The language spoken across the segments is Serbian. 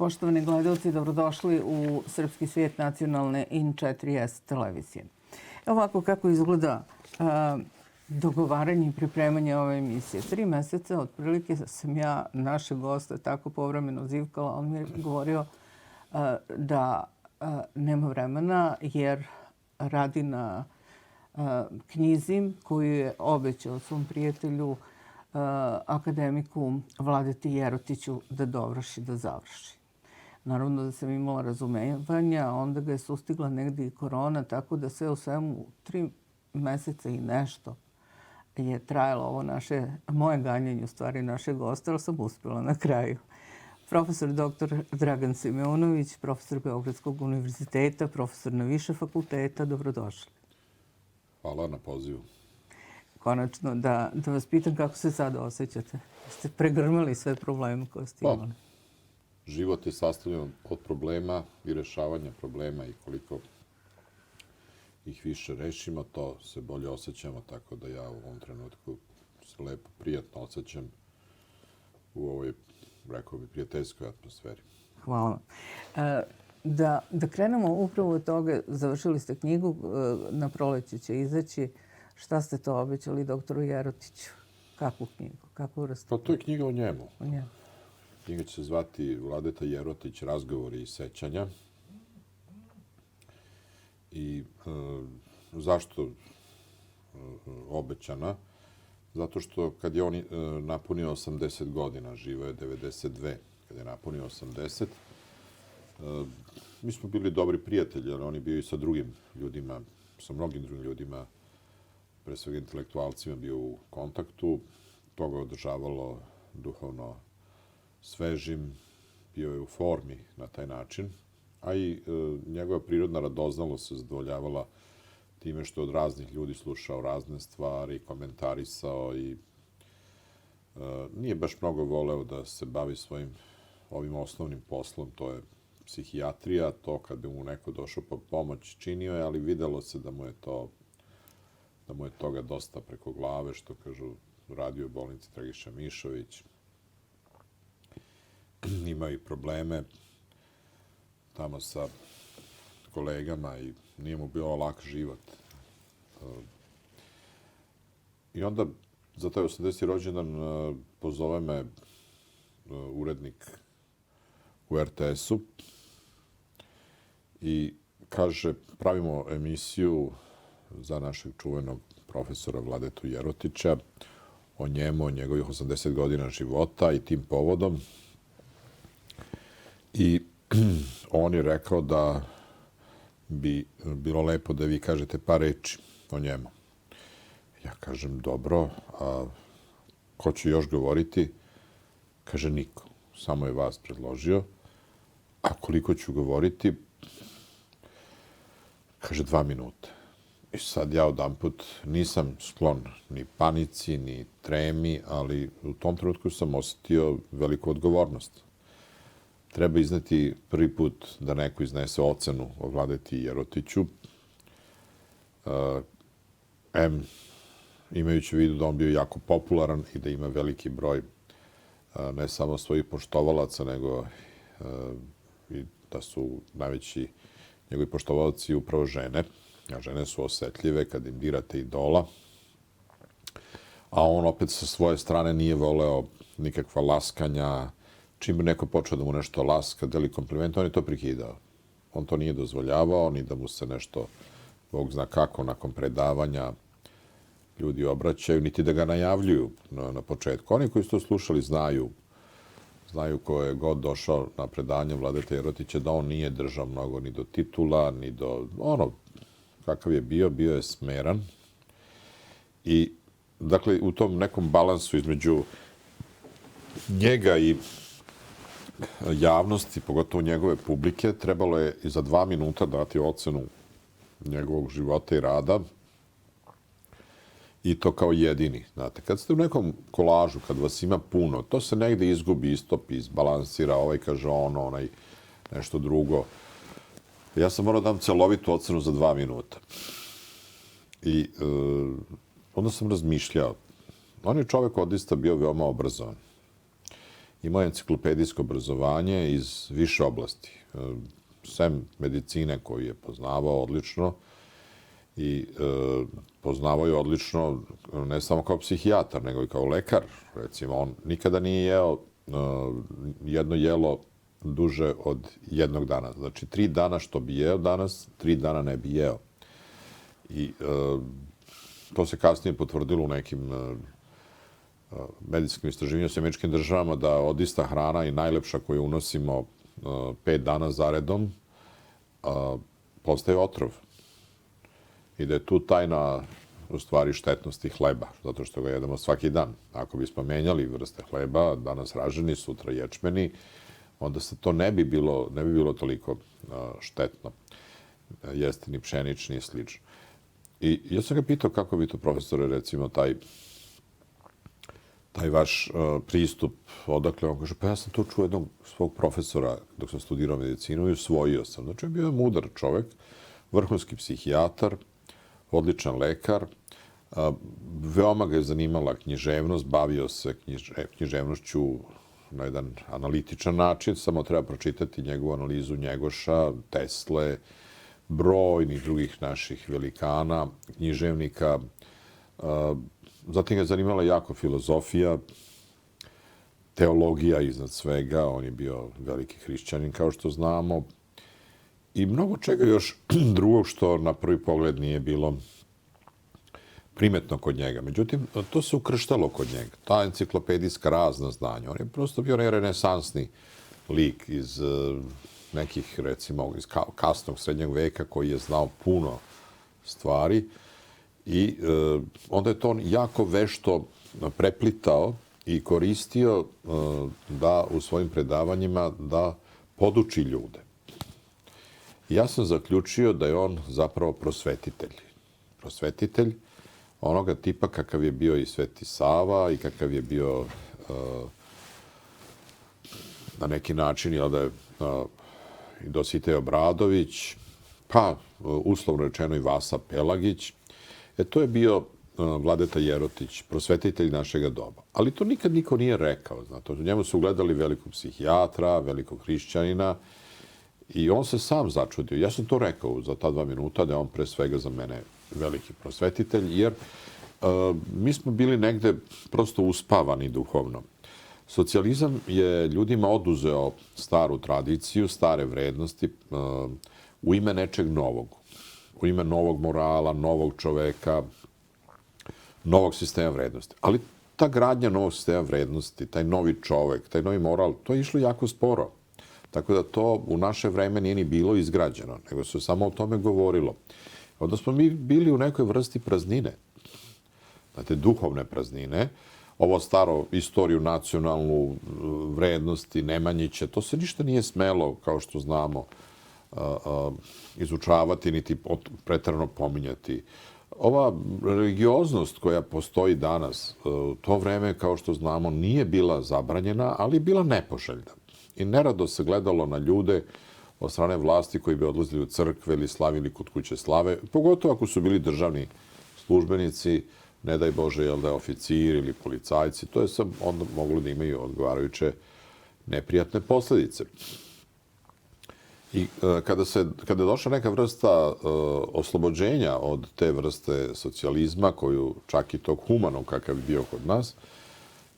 Poštovani gledalci, dobrodošli u Srpski svijet nacionalne IN4S televizije. Ovako kako izgleda dogovaranje i pripremanje ove emisije. 3 meseca otprilike sam ja naše goste tako povremeno zivkala. On mi je govorio da nema vremena jer radi na knjizi koju je obećao svom prijatelju akademiku Vladeti Jerotiću da dovrši, da završi. Naravno da sam imala razumevanja, onda ga je sustigla negdje i korona, tako da sve u svemu 3 meseca i nešto je trajalo ovo moje ganjanje, u stvari naše goste, ali sam uspjela na kraju. Profesor dr. Dragan Simeunović, profesor Beogradskog univerziteta, profesor na više fakulteta, dobrodošli. Hvala na pozivu. Konačno, da vas pitam kako se sad osjećate. Ste pregrmali sve probleme koje ste imali? Život je sastavljen od problema i rešavanja problema i koliko ih više rešimo, to se bolje osjećamo, tako da ja u ovom trenutku se lepo, prijatno osjećam u ovoj, rekao bi, prijateljskoj atmosferi. Hvala. Da krenemo upravo od toga, završili ste knjigu, na proleće će izaći. Šta ste to obećali doktoru Jerotiću? Kakvu knjigu? Kakvu vrstu? Pa to je knjiga o njemu. O njemu. Knjiga će se zvati Vladeta Jerotić, razgovori i sećanja. I zašto obećana? Zato što kad je on napunio 80 godina, živo je 92, kad je napunio 80, mi smo bili dobri prijatelji, jer on je bio i sa drugim ljudima, sa mnogim drugim ljudima, pre svega intelektualcima bio u kontaktu, to ga održavalo duhovno svežim, bio je u formi na taj način, a i njegova prirodna radoznalost se zadovoljavala time što je od raznih ljudi slušao razne stvari, komentarisao i nije baš mnogo voleo da se bavi svojim ovim osnovnim poslom, to je psihijatrija, to kad bi mu neko došao po pomoć činio je, ali videlo se da mu je toga dosta preko glave, što kažu, radio u bolnici Dragiša Mišović. Imao i probleme tamo sa kolegama i nije mu bio lak život. I onda za taj 80. rođendan pozove me urednik u RTS-u i kaže, pravimo emisiju za našeg čuvenog profesora Vladetu Jerotića, o njemu, o njegovih 80 godina života i tim povodom. I on je rekao da bi bilo lepo da vi kažete par reči o njemu. Ja kažem, dobro, a ko će još govoriti? Kaže, niko. Samo je vas predložio. A koliko ću govoriti? Kaže, 2 minuta. I sad ja odamput nisam sklon ni panici, ni tremi, ali u tom trenutku sam osjetio veliku odgovornost. Treba izneti prvi put da neko iznese ocenu o Vladeti Jerotiću. Imajući u vidu da on bio jako popularan i da ima veliki broj ne samo svojih poštovalaca, nego i da su najveći njegovi poštovalci upravo žene. A žene su osetljive kad im dirate idola. A on opet sa svoje strane nije voleo nikakva laskanja. Čim bi neko počeo da mu nešto laska, deli komplimente, on je to prikidao. On to nije dozvoljavao, ni da mu se nešto, Bog zna kako, nakon predavanja ljudi obraćaju, niti da ga najavljuju na početku. Oni koji su to slušali znaju ko je god došao na predanje Vladeta Jerotića, da on nije držao mnogo ni do titula, ni do kakav je bio je smeran. I, dakle, u tom nekom balansu između njega i javnosti, pogotovo njegove publike, trebalo je i za 2 minuta dati ocenu njegovog života i rada. I to kao jedini. Znate, kad ste u nekom kolažu, kad vas ima puno, to se negde izgubi, istopi, izbalansira, ovaj kaže ono, onaj nešto drugo. Ja sam morao dam celovitu ocenu za 2 minuta. I onda sam razmišljao. On je čovjek odista bio veoma obrazovan. imao je enciklopedijsko obrazovanje iz više oblasti. Sem medicine koju je poznavao odlično i poznavao je odlično ne samo kao psihijatar, nego i kao lekar. Recimo, on nikada nije jeo jedno jelo duže od jednog dana. Znači, 3 dana što bi jeo danas, 3 dana ne bi jeo. I to se kasnije potvrdilo u nekim medicinskim istraživanjima s Američkim državama da odista hrana i najlepša koju unosimo 5 dana zaredom postaje otrov. I da je tu tajna u stvari štetnosti hleba, zato što ga jedemo svaki dan. Ako bismo menjali vrste hleba, danas raženi, sutra ječmeni, onda se to ne bi bilo toliko štetno. Jeste ni pšenični i slično. I ja sam ga pitao kako bi to, profesore, recimo, taj vaš pristup, odakle on kaže, pa ja sam to čuo jednog svog profesora dok sam studirao medicinu i usvojio sam. Znači, bio je mudar čovek, vrhunski psihijatar, odličan lekar, veoma ga je zanimala književnost, bavio se književnošću na jedan analitičan način, samo treba pročitati njegovu analizu Njegoša, Tesle, brojnih drugih naših velikana, književnika. Zatim ga je zanimala jako filozofija, teologija iznad svega, on je bio veliki hrišćanin, kao što znamo, i mnogo čega još drugog što na prvi pogled nije bilo primetno kod njega. Međutim, to se ukrštalo kod njega. Ta enciklopedijska razna znanja. On je prosto bio renesansni lik iz nekih, recimo, iz kasnog srednjeg veka koji je znao puno stvari i onda je to on jako vešto preplitao i koristio da u svojim predavanjima da poduči ljude. Ja sam zaključio da je on zapravo prosvetitelj. Prosvetitelj onoga tipa kakav je bio i Sveti Sava i kakav je bio na neki način i Dositej Obradović, pa uslovno rečeno i Vasa Pelagić. To je bio Vladeta Jerotić, prosvetitelj našega doba. Ali to nikad niko nije rekao. Znate, u njemu su gledali velikog psihijatra, velikog hrišćanina i on se sam začudio. Ja sam to rekao za ta 2 minuta da je on pre svega za mene veliki prosvetitelj, jer mi smo bili negde prosto uspavani duhovno. Socijalizam je ljudima oduzeo staru tradiciju, stare vrednosti u ime nečeg novog. U ime novog morala, novog čoveka, novog sistema vrednosti. Ali ta gradnja novog sistema vrednosti, taj novi čovek, taj novi moral, to je išlo jako sporo. Tako da to u naše vreme nije ni bilo izgrađeno, nego se samo o tome govorilo. Onda smo mi bili u nekoj vrsti praznine. Znate, duhovne praznine. Ovo staro istoriju nacionalnu, vrednosti, Nemanjiće, to se ništa nije smelo, kao što znamo, izučavati, niti preterano pominjati. Ova religioznost koja postoji danas, u to vreme, kao što znamo, nije bila zabranjena, ali je bila nepoželjna. I nerado se gledalo na ljude od strane vlasti koji bi odlazili u crkve ili slavili kod kuće slave, pogotovo ako su bili državni službenici, ne daj Bože, jel da je oficir ili policajci, to je sam onda moglo da imaju odgovarajuće neprijatne posledice. I kada je došla neka vrsta oslobođenja od te vrste socijalizma, koju čak i tog humanog kakav je bio kod nas,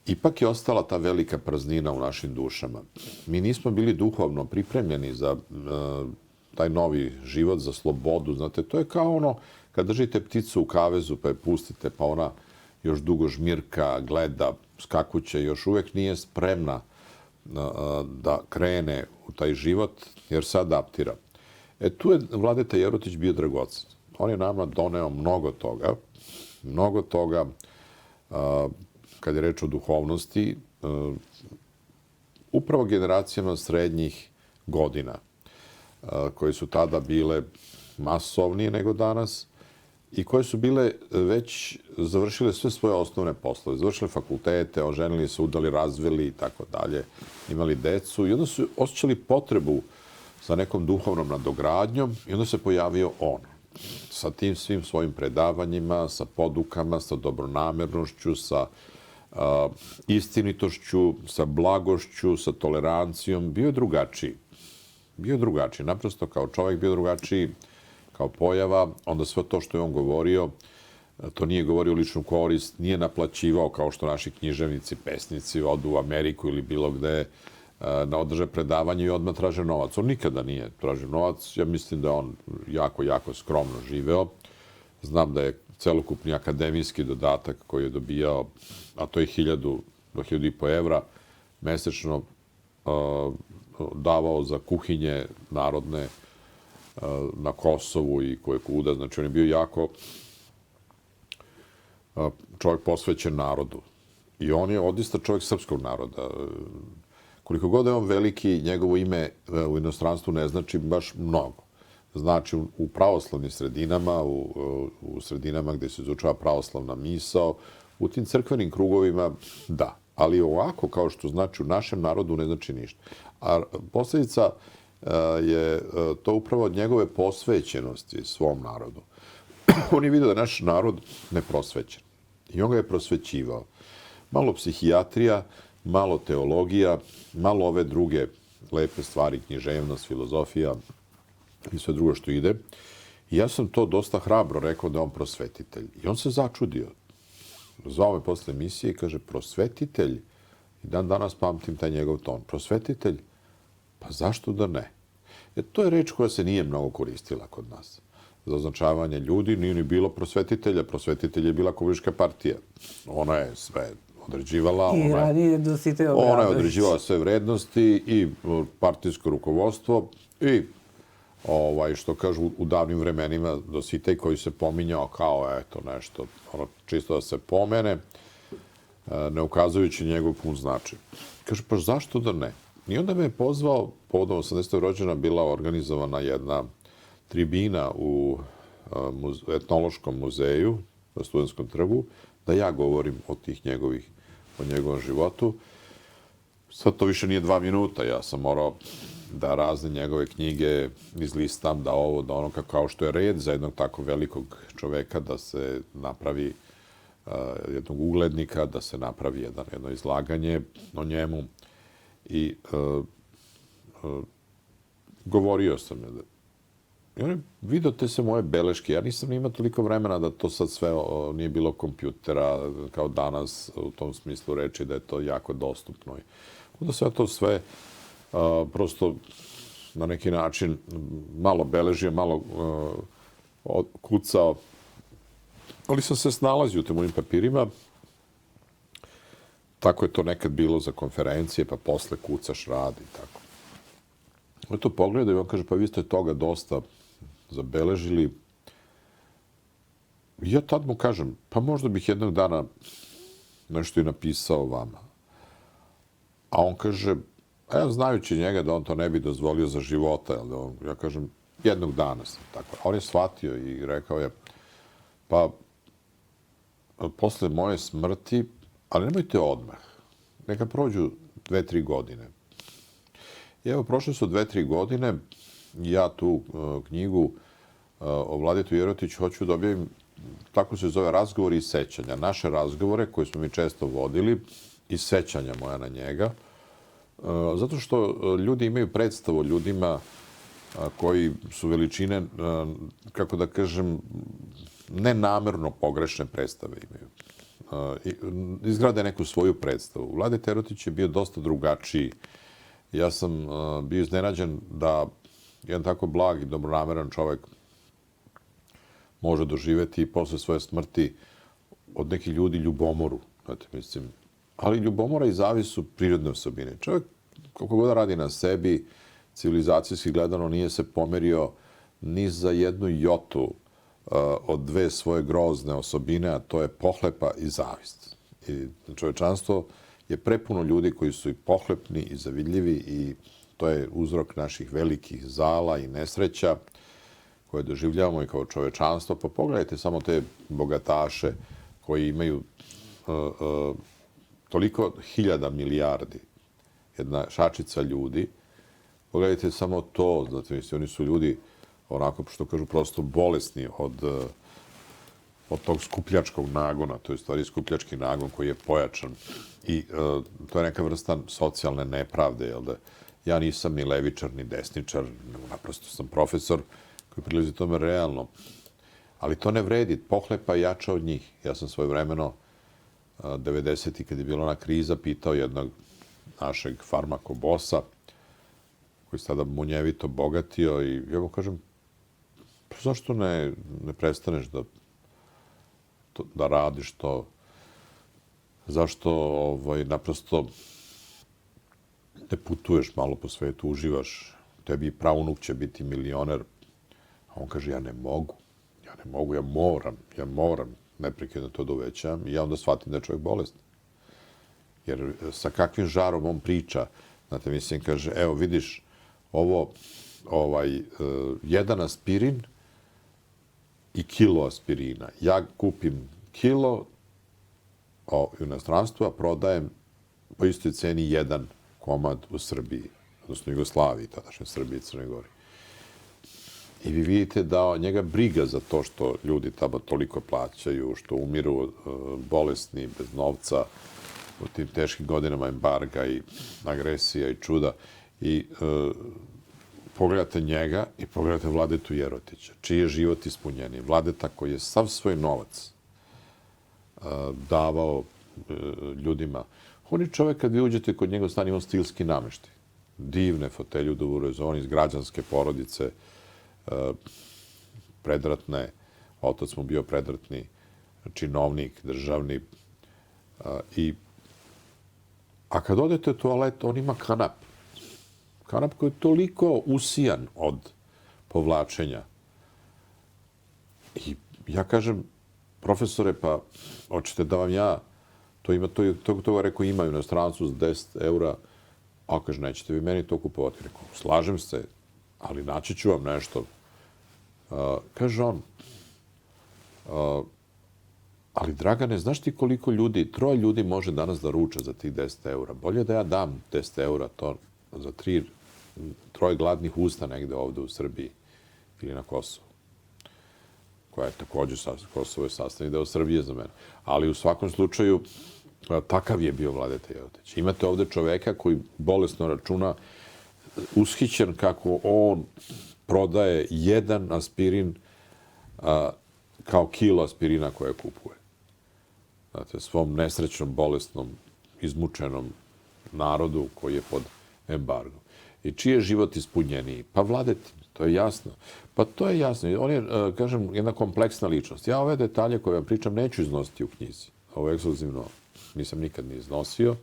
ipak je ostala ta velika praznina u našim dušama. Mi nismo bili duhovno pripremljeni za taj novi život, za slobodu. Znate, to je kao ono kad držite pticu u kavezu pa je pustite, pa ona još dugo žmirka, gleda, skakuće, još uvek nije spremna da krene u taj život, jer se adaptira. Tu je Vladeta Jerotić bio dragocen. On je nama doneo mnogo toga, kad je reč o duhovnosti, upravo generacijama srednjih godina, koje su tada bile masovnije nego danas i koje su bile već završile sve svoje osnovne poslove. Završile fakultete, oženili se, udali, razveli i tako dalje, imali decu i onda su osjećali potrebu za nekom duhovnom nadogradnjom i onda se pojavio on. Sa tim svim svojim predavanjima, sa podukama, sa dobronamernošću, sa istinitošću, sa blagošću, sa tolerancijom. Bio je drugačiji. Bio je drugačiji. Naprosto kao čovjek bio drugačiji, kao pojava. Onda sve to što je on govorio, to nije govorio u ličnu korist, nije naplaćivao kao što naši književnici, pesnici odu u Ameriku ili bilo gde na održe predavanje i odmah traže novac. On nikada nije tražio novac. Ja mislim da je on jako, jako skromno živeo. Znam da je celokupni akademijski dodatak koji je dobijao, a to je 1000 do 1500 evra, mesečno davao za kuhinje narodne na Kosovu i koje kuda. Znači, on je bio jako čovjek posvećen narodu. I on je odista čovjek srpskog naroda. Koliko god je on veliki, njegovo ime u inostranstvu ne znači baš mnogo. Znači, u pravoslavnim sredinama, u sredinama gdje se izučava pravoslavna misao, u tim crkvenim krugovima, da. Ali ovako, kao što znači u našem narodu, ne znači ništa. A posljedica je to upravo od njegove posvećenosti svom narodu. On je vidio da je naš narod neprosvećen. I on ga je prosvećivao. Malo psihijatrija, malo teologija, malo ove druge lepe stvari, književnost, filozofija i sve drugo što ide. I ja sam to dosta hrabro rekao da je on prosvetitelj. I on se začudio. Zvao me posle emisije i kaže, prosvetitelj? I dan danas pamtim taj njegov ton. Prosvetitelj? Pa zašto da ne? To je reč koja se nije mnogo koristila kod nas. Za označavanje ljudi nije ni bilo prosvetitelja. Prosvetitelj je bila komunistička partija. Ona je sve određivala. I ranije Dositej Obradović. Ona je određivala sve vrednosti i partijsko rukovodstvo i što kažu u davnim vremenima Dositej koji se pominjao kao eto nešto, čisto da se pomene, ne ukazujući njegov pun značaj. Kaže, pa zašto da ne? I onda me je pozvao, povodom 80. rođena bila organizovana jedna tribina u etnološkom muzeju na Studentskom trgu, da ja govorim o njegovom životu. Sad to više nije 2 minuta, ja sam morao da razne njegove knjige izlistam, da ovo, da ono, kao što je red za jednog tako velikog čoveka da se napravi jednog uglednika, da se napravi jedno izlaganje o njemu. I govorio sam je. I on je vidio te sve moje beleške. Ja nisam imao toliko vremena da to sad sve nije bilo kompjutera kao danas u tom smislu reči da je to jako dostupno. Onda sam ja to sve prosto na neki način malo beležio, malo kucao. Ali sam se snalazio u tim mojim papirima. Tako je to nekad bilo za konferencije, pa posle kucaš, radi i tako. On to pogleda i on kaže, pa vi ste toga dosta zabeležili. I ja tad mu kažem, pa možda bih jednog dana nešto i napisao vama. A on kaže, a ja znajući njega da on to ne bi dozvolio za života, ja kažem, jednog dana sam tako. A on je shvatio i rekao je, pa posle moje smrti, ali nemojte odmah, neka prođu 2-3 godine. I evo, prošle su 2-3 godine, ja tu knjigu o Vladetu Jerotiću hoću da objavim, tako se zove, razgovori i sećanja. Naše razgovore koje smo mi često vodili i sećanja moja na njega. Zato što ljudi imaju predstavu o ljudima koji su veličine, kako da kažem, nenamerno pogrešne predstave imaju. Izgrade neku svoju predstavu. Vladeta Jerotić je bio dosta drugačiji. Ja sam bio iznenađen da jedan tako blag i dobronameran čovjek može doživjeti posle svoje smrti od nekih ljudi ljubomoru. Znate, mislim, ali ljubomora i zavis su prirodne osobine. Čovjek, koliko god radi na sebi, civilizacijski gledano nije se pomerio ni za jednu jotu od 2 svoje grozne osobine, a to je pohlepa i zavist. I čovečanstvo je prepuno ljudi koji su i pohlepni i zavidljivi i to je uzrok naših velikih zala i nesreća koje doživljavamo i kao čovečanstvo. Pa pogledajte samo te bogataše koji imaju toliko hiljada milijardi, jedna šačica ljudi. Pogledajte samo to, znate, oni su ljudi onako, što kažu, prosto bolesni od od tog skupljačkog nagona, to je u stvari skupljački nagon koji je pojačan i to je neka vrsta socijalne nepravde, jel da ja nisam ni levičar ni desničar, naprosto sam profesor koji prilazi tome realno. Ali to ne vredi, pohlepa je jača od njih. Ja sam svojevremeno 90. kad je bila ona kriza pitao jednog našeg farmakobosa koji se tada munjevito bogatio i ja mu kažem pa zašto ne prestaneš da radiš to? Zašto naprosto ne putuješ malo po svetu, uživaš? Tebi praunuk će biti milioner. A on kaže, ja ne mogu, ja moram neprekidno to da uvećam i ja onda shvatim da je čovjek bolestan. Jer sa kakvim žarom on priča, znate, mislim, kaže, evo vidiš, jedan aspirin i kilo aspirina. Ja kupim kilo u inostranstvu, a prodajem po istoj ceni jedan komad u Srbiji, odnosno Jugoslaviji, tadašnje Srbiji i Crnoj Gori. I vi vidite da njega briga za to što ljudi tamo toliko plaćaju, što umiru bolesni, bez novca, u tim teškim godinama embarga i agresija i čuda. I pogledate njega i pogledate Vladetu Jerotića, čiji je život ispunjeniji. Vladeta koji je sav svoj novac davao ljudima. On je čovjek, kad vi uđete kod njega, stan imao stilski nameštaj. Divne fotelje u Duvorezoni iz građanske porodice, predratne. Otac mu bio predratni činovnik, državni. A kad odete u toalet, on ima kanap. Kanap koji je toliko usijan od povlačenja. I ja kažem, profesore, pa hoćete da vam ja, to rekao imaju na strancu za 10 eura, a kaže, nećete vi meni to kupovati. Rekao, slažem se, ali naći ću vam nešto. Kaže on, ali Dragane, znaš ti koliko ljudi, 3 ljudi može danas da ruča za tih 10 eura. Bolje da ja dam 10 eura to za 3 gladnih usta negde ovde u Srbiji ili na Kosovu. Koja je također, Kosovo je sastavni deo Srbije za mene. Ali u svakom slučaju, takav je bio Vladeta Jerotić. Imate ovde čoveka koji bolesno računa, ushićen kako on prodaje jedan aspirin kao kilo aspirina koje kupuje. Znate, svom nesrećnom, bolesnom, izmučenom narodu koji je pod embargom. I čiji je život ispunjeniji? Pa Vladetin, to je jasno. Pa to je jasno. On je, kažem, jedna kompleksna ličnost. Ja ove detalje koje vam pričam neću iznositi u knjizi. Ovo ekskluzivno nisam nikad ni iznosio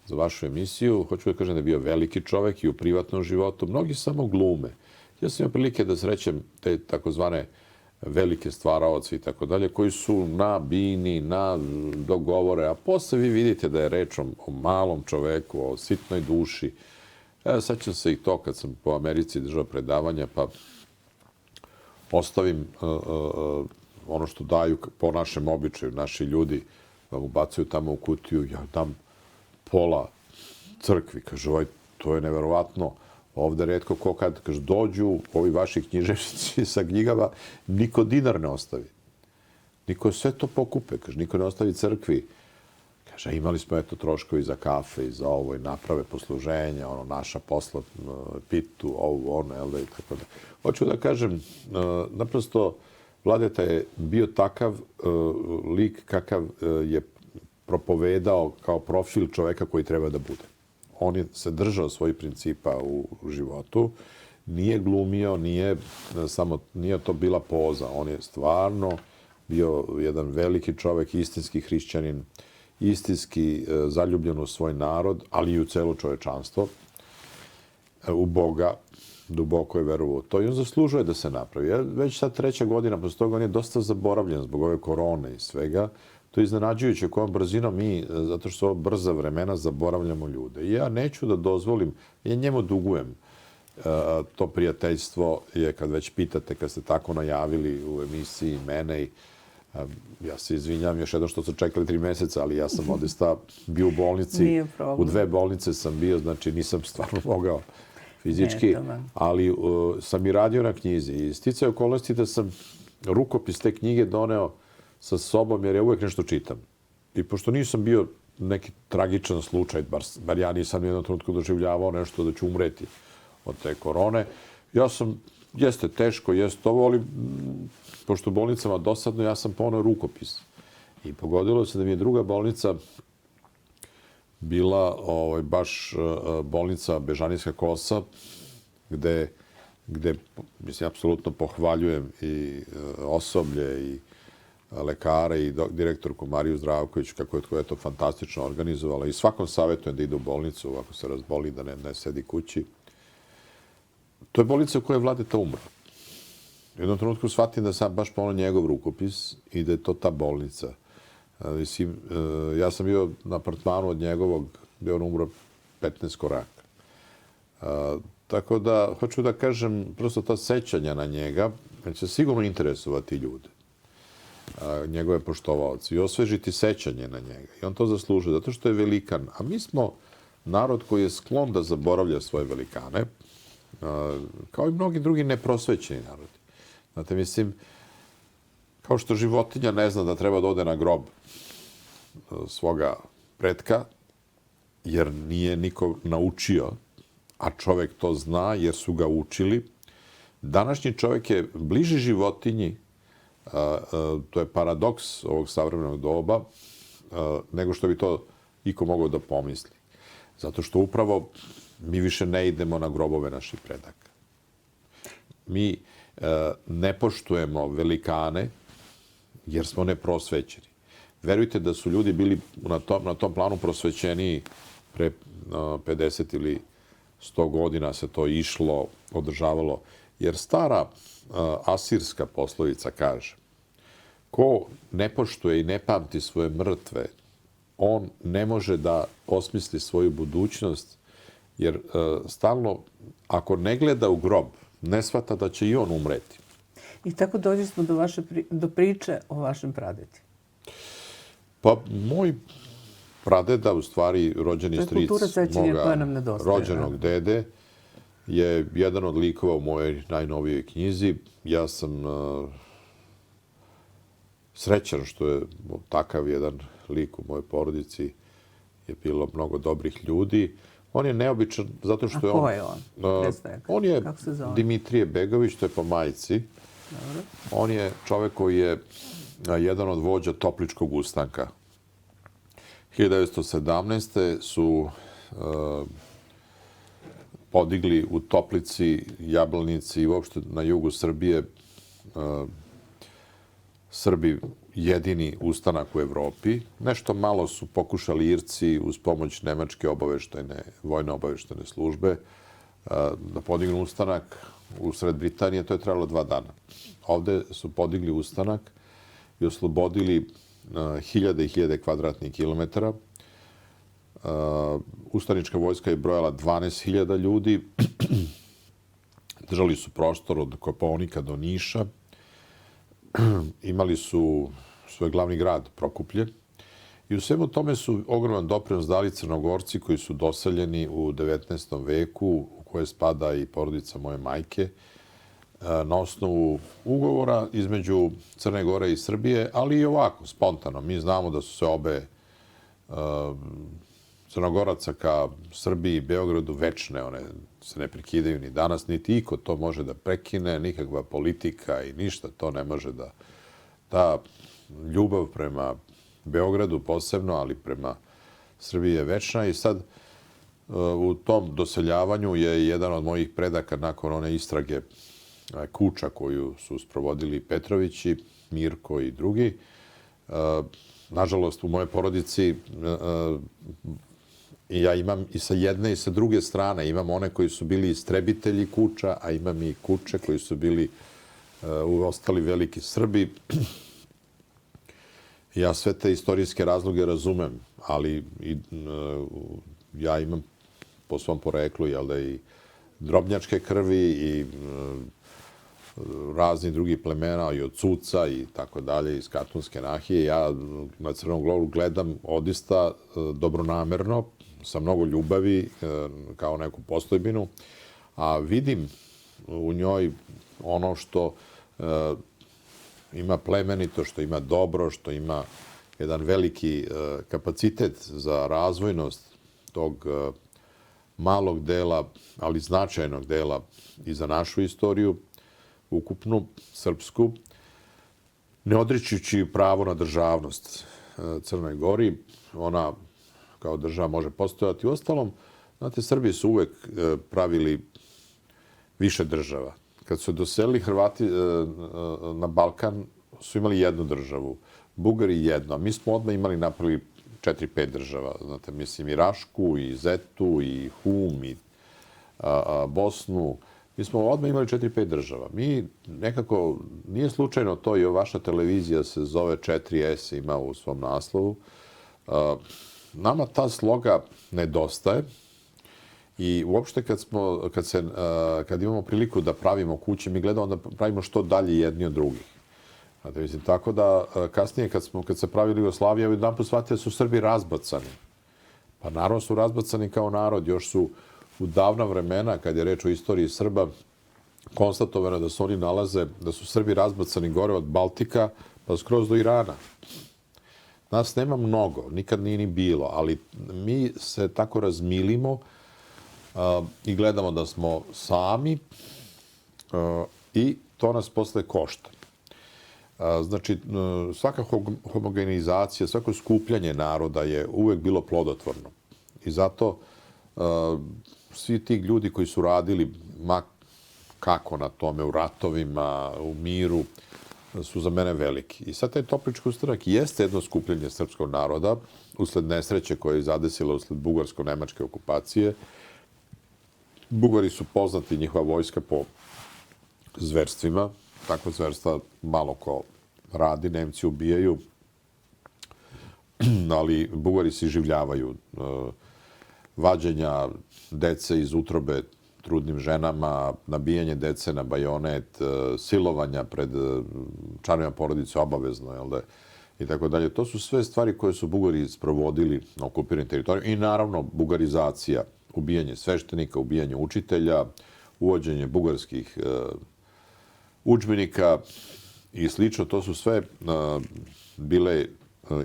za vašu emisiju. Hoću da kažem da je bio veliki čovek i u privatnom životu. Mnogi samo glume. Ja sam imao prilike da srećem te takozvane velike stvaraoci i tako dalje, koji su na bini, na dogovore, a posle vi vidite da je reč o malom čoveku, o sitnoj duši. Sećam se i to kad sam po Americi držao predavanja, pa ostavim ono što daju po našem običaju, naši ljudi vam ubacuju tamo u kutiju, ja dam pola crkvi. Kaže, to je neverovatno. Ovde retko ko kad dođu ovi vaši književnici sa knjigama, niko dinar ne ostavi. Niko sve to pokupe. Kaže, niko ne ostavi crkvi. Kaže, imali smo troškovi za kafe i za ovo i naprave posluženja, naša posla, pitu, ovo, ono, i tako da. Hoću da kažem, naprosto, Vladeta je bio takav lik kakav je propovedao kao profil čoveka koji treba da bude. On je se držao svojih principa u životu, nije glumio, nije to bila poza. On je stvarno bio jedan veliki čovek, istinski hrišćanin, istinski zaljubljen u svoj narod, ali i u celo čovečanstvo, u Boga, duboko je verovao to i on zaslužuje da se napravi. Već sad 3. godina, posle toga on je dosta zaboravljen zbog ove korone i svega. To je iznenađujuće kojom brzinom mi, zato što su ovo brza vremena, zaboravljamo ljude. I ja neću da dozvolim, ja njemu dugujem to prijateljstvo, je kad već pitate, kad ste tako najavili u emisiji mene i ja se izvinjam još jedno što su čekali 3 meseca, ali ja sam odista bio u bolnici. U 2 bolnice sam bio, znači nisam stvarno mogao fizički, ali sam i radio na knjizi. I sticaj okolnosti da sam rukopis te knjige doneo sa sobom jer ja uvek nešto čitam. I pošto nisam bio neki tragičan slučaj, bar ja nisam u jednom trenutku doživljavao nešto da ću umreti od te korone, ja sam, jeste teško, jeste ovo, ali pošto u bolnicama dosadno, ja sam poneo rukopis. I pogodilo se da mi je druga bolnica bila baš bolnica Bežanijska kosa, gde mislim, apsolutno pohvaljujem i osoblje i lekare i direktorku Mariju Zdravković, kako je to fantastično organizovala. I svakom savjetujem da ide u bolnicu, ako se razboli, da ne sedi kući. To je bolnica u kojoj je Vladeta umro. U jednom trenutku shvatim da sam baš poneo njegov rukopis i da je to ta bolnica. Mislim, ja sam bio na apartmanu od njegovog, gde on umro 15 koraka. Tako da, hoću da kažem, prosto ta sećanja na njega će sigurno interesovati ljude, njegove poštovaoci, i osvežiti sećanje na njega. I on to zaslužuje, zato što je velikan. A mi smo narod koji je sklon da zaboravlja svoje velikane, kao i mnogi drugi neprosvećeni narodi. Znate, mislim, kao što životinja ne zna da treba da ode na grob svoga pretka, jer nije niko naučio, a čovek to zna jer su ga učili. Današnji čovek je bliži životinji, to je paradoks ovog savremenog doba, nego što bi to iko mogao da pomisli. Zato što upravo mi više ne idemo na grobove naših predaka. Mi ne poštujemo velikane jer smo neprosvećeni. Verujte da su ljudi bili na tom planu prosvećeniji pre 50 ili 100 godina se to išlo, održavalo. Jer stara asirska poslovica kaže: ko ne poštuje i ne pamti svoje mrtve, on ne može da osmisli svoju budućnost, jer stalno, ako ne gleda u grob, ne shvata da će i on umreti. I tako dođe smo do priče o vašem pradedi. Pa, moj pradeda, u stvari rođeni stric moga rođenog dede, je jedan od likova u mojoj najnovijoj knjizi. Ja sam srećan što je takav jedan lik u mojoj porodici. Je bilo mnogo dobrih ljudi. On je neobičan zato što je on... A ko je on? On je Dimitrije Begović, to je po majici. On je čovek koji je jedan od vođa Topličkog ustanka. 1917. su podigli u Toplici, Jablanici i uopšte na jugu Srbije Srbi jedini ustanak u Evropi. Nešto malo su pokušali Irci uz pomoć nemačke vojne obaveštene službe da podignu ustanak u sred Britanije. To je trebalo 2 dana. Ovde su podigli ustanak i oslobodili hiljade i hiljade kvadratnih kilometara. Ustanička vojska je brojala 12.000 ljudi. Držali su prostor od Kopaonika do Niša. Imali su svoj glavni grad, Prokuplje. I u svemu tome su ogroman doprinos dali Crnogorci koji su doseljeni u 19. veku, u koje spada i porodica moje majke, na osnovu ugovora između Crne Gore i Srbije, ali i ovako, spontano. Mi znamo da su se obe Crnogoraca ka Srbiji i Beogradu večne, one se ne prekidaju ni danas, niti iko to može da prekine, nikakva politika i ništa to ne može da... Ta ljubav prema Beogradu posebno, ali prema Srbiji je večna i sad u tom doseljavanju je jedan od mojih predaka nakon one istrage Kuča koju su sprovodili Petrovići, Mirko i drugi. Nažalost, u mojoj porodici ja imam i sa jedne i sa druge strane. Imam one koji su bili istrebitelji Kuča, a imam i Kuče koji su bili ostali veliki Srbi. Ja sve te istorijske razloge razumem, ali ja imam po svom poreklu i drobnjačke krvi i razni drugi plemena i od Cuca i tako dalje, iz Katunske nahije. Ja na Crnom Goru gledam odista dobronamerno, sa mnogo ljubavi, kao neku postojbinu, a vidim u njoj ono što ima plemenito, što ima dobro, što ima jedan veliki kapacitet za razvojnost tog malog dela, ali značajnog dela i za našu istoriju, ukupnu, srpsku, ne odričući pravo na državnost Crnoj Gori. Ona kao država može postojati. Uostalom, znate, Srbi su uvek pravili više država. Kad su doselili Hrvati na Balkan, su imali jednu državu. Bugari jedno. A mi smo odmah imali napravili 4-5 država. Znate, mislim i Rašku, i Zetu, i Hum, i Bosnu. Mi smo odmah imali 4-5 država. Mi nekako, nije slučajno to, i vaša televizija se zove 4S, ima u svom naslovu. Nama ta sloga nedostaje i uopšte kad imamo priliku da pravimo kuće, mi gledamo da pravimo što dalje jedni od drugih. Znate, mislim, tako da kasnije kad se pravili Jugoslavija, jedanput shvatili da su Srbi razbacani. Pa naravno su razbacani kao narod, još su u davna vremena, kad je reč o istoriji Srba, konstatovano da se oni nalaze, da su Srbi razbacani gore od Baltika pa skroz do Irana. Nas nema mnogo, nikad nije ni bilo, ali mi se tako razmilimo i gledamo da smo sami i to nas posle košta. Znači, svaka homogenizacija, svako skupljanje naroda je uvek bilo plodotvorno. I zato svi ti ljudi koji su radili kako na tome, u ratovima, u miru, su za mene veliki. I sad taj Toplički ustanak jeste jedno skupljanje srpskog naroda usled nesreće koja je zadesila usled bugarsko-nemačke okupacije. Bugari su poznati, njihova vojska, po zverstvima. Takva zverstva malo ko radi, Nemci ubijaju, ali Bugari se življavaju. Vađenja dece iz utrobe trudnim ženama, nabijanje dece na bajonet, silovanja pred članovima porodice obavezno, jel da, i tako dalje. To su sve stvari koje su Bugari sprovodili na okupiranim teritorijama i naravno bugarizacija, ubijanje sveštenika, ubijanje učitelja, uvođenje bugarskih udžbenika i slično. To su sve bile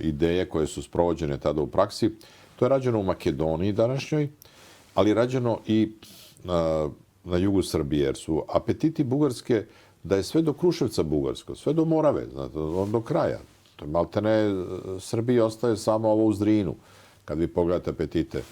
ideje koje su sprovođene tada u praksi. To je rađeno u Makedoniji današnjoj, ali je rađeno i na jugu Srbije, jer su apetiti Bugarske da je sve do Kruševca bugarsko, sve do Morave, znate, do kraja. To je maltene, Srbiji ostaje samo ovo uz Drinu, kad vi pogledate apetite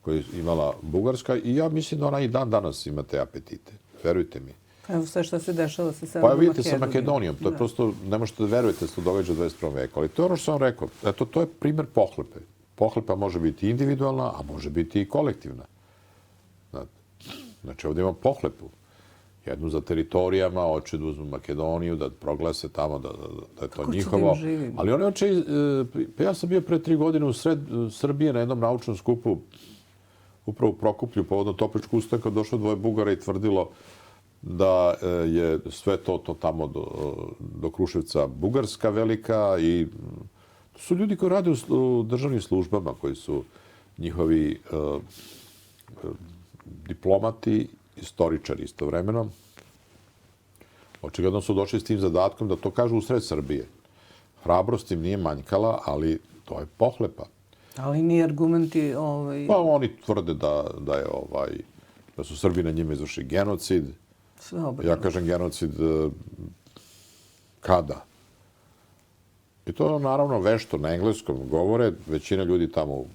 koje je imala Bugarska, i ja mislim da ona i dan danas ima te apetite. Verujte mi. Evo sve što se dešava sa Severnom Makedonijom. Pa vidite sa Makedonijom, to je prosto, ne možete da verujete da se to događa u 21. veku, ali to je ono što sam rekao. Eto, to je primer pohlepe. Pohlepa može biti individualna, a može biti i kolektivna. Znači, ovdje imamo pohlepu. Jednu za teritorijama, hoće da uzmu Makedoniju, da proglase tamo, da je to njihovo. Ali oni hoće, pa ja sam bio pre 3 godine u sred Srbije na jednom naučnom skupu, upravo u Prokuplju, povodno Topličkog ustanka, došlo 2 Bugara i tvrdilo da je sve to tamo do Kruševca Bugarska velika, i to su ljudi koji rade u državnim službama, koji su njihovi diplomati, istoričari istovremeno. Očigledno su došli s tim zadatkom da to kažu u sred Srbije. Hrabrost im nije manjkala, ali to je pohlepa. Ali ni argumenti... Pa oni tvrde da su Srbi na njima izvršili genocid. Ja kažem genocid kada? I to naravno vešto na engleskom govore. Većina ljudi tamo u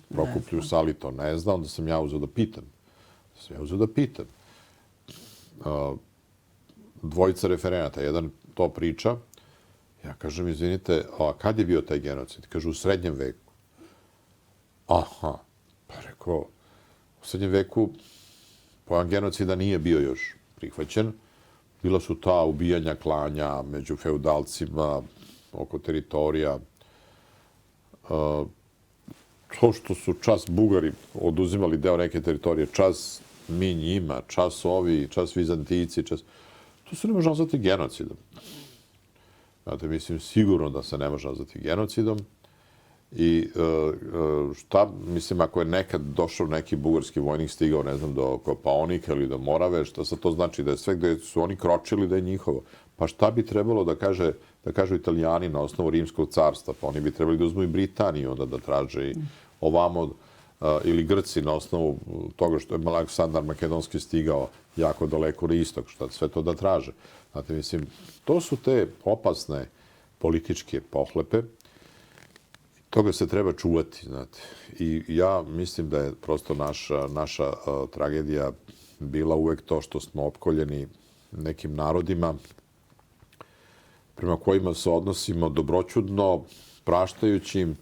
Prokuplju sali to ne zna. Onda sam ja uzeo da pitam. Dvojica referenata. Jedan to priča. Ja kažem, izvinite, a kad je bio taj genocid? Kažu, u srednjem veku. Aha. Pa rekao, u srednjem veku pojam genocida nije bio još prihvaćen. Bila su ta ubijanja, klanja među feudalcima oko teritorija. To što su čas Bugari oduzimali deo neke teritorije, čas mi njima, čas ovi, čas Vizantijci, to se ne može nazvati genocidom. Znate, mislim, sigurno da se ne može nazvati genocidom. I mislim, ako je nekad došao neki bugarski vojnik, stigao, ne znam, do Kopaonika ili do Morave, šta sad to znači? Da je sve gde su oni kročili da je njihovo. Pa šta bi trebalo da kažu Italijani na osnovu Rimskog carstva? Pa oni bi trebali da uzmu i Britaniju onda da traže i ovamo, ili Grci na osnovu toga što je Aleksandar Makedonski stigao jako daleko na istok, šta sve to da traže. Znate, mislim, to su te opasne političke pohlepe. Toga se treba čuvati, znate. I ja mislim da je prosto naša tragedija bila uvek to što smo opkoljeni nekim narodima prema kojima se odnosimo dobroćudno, praštajući im,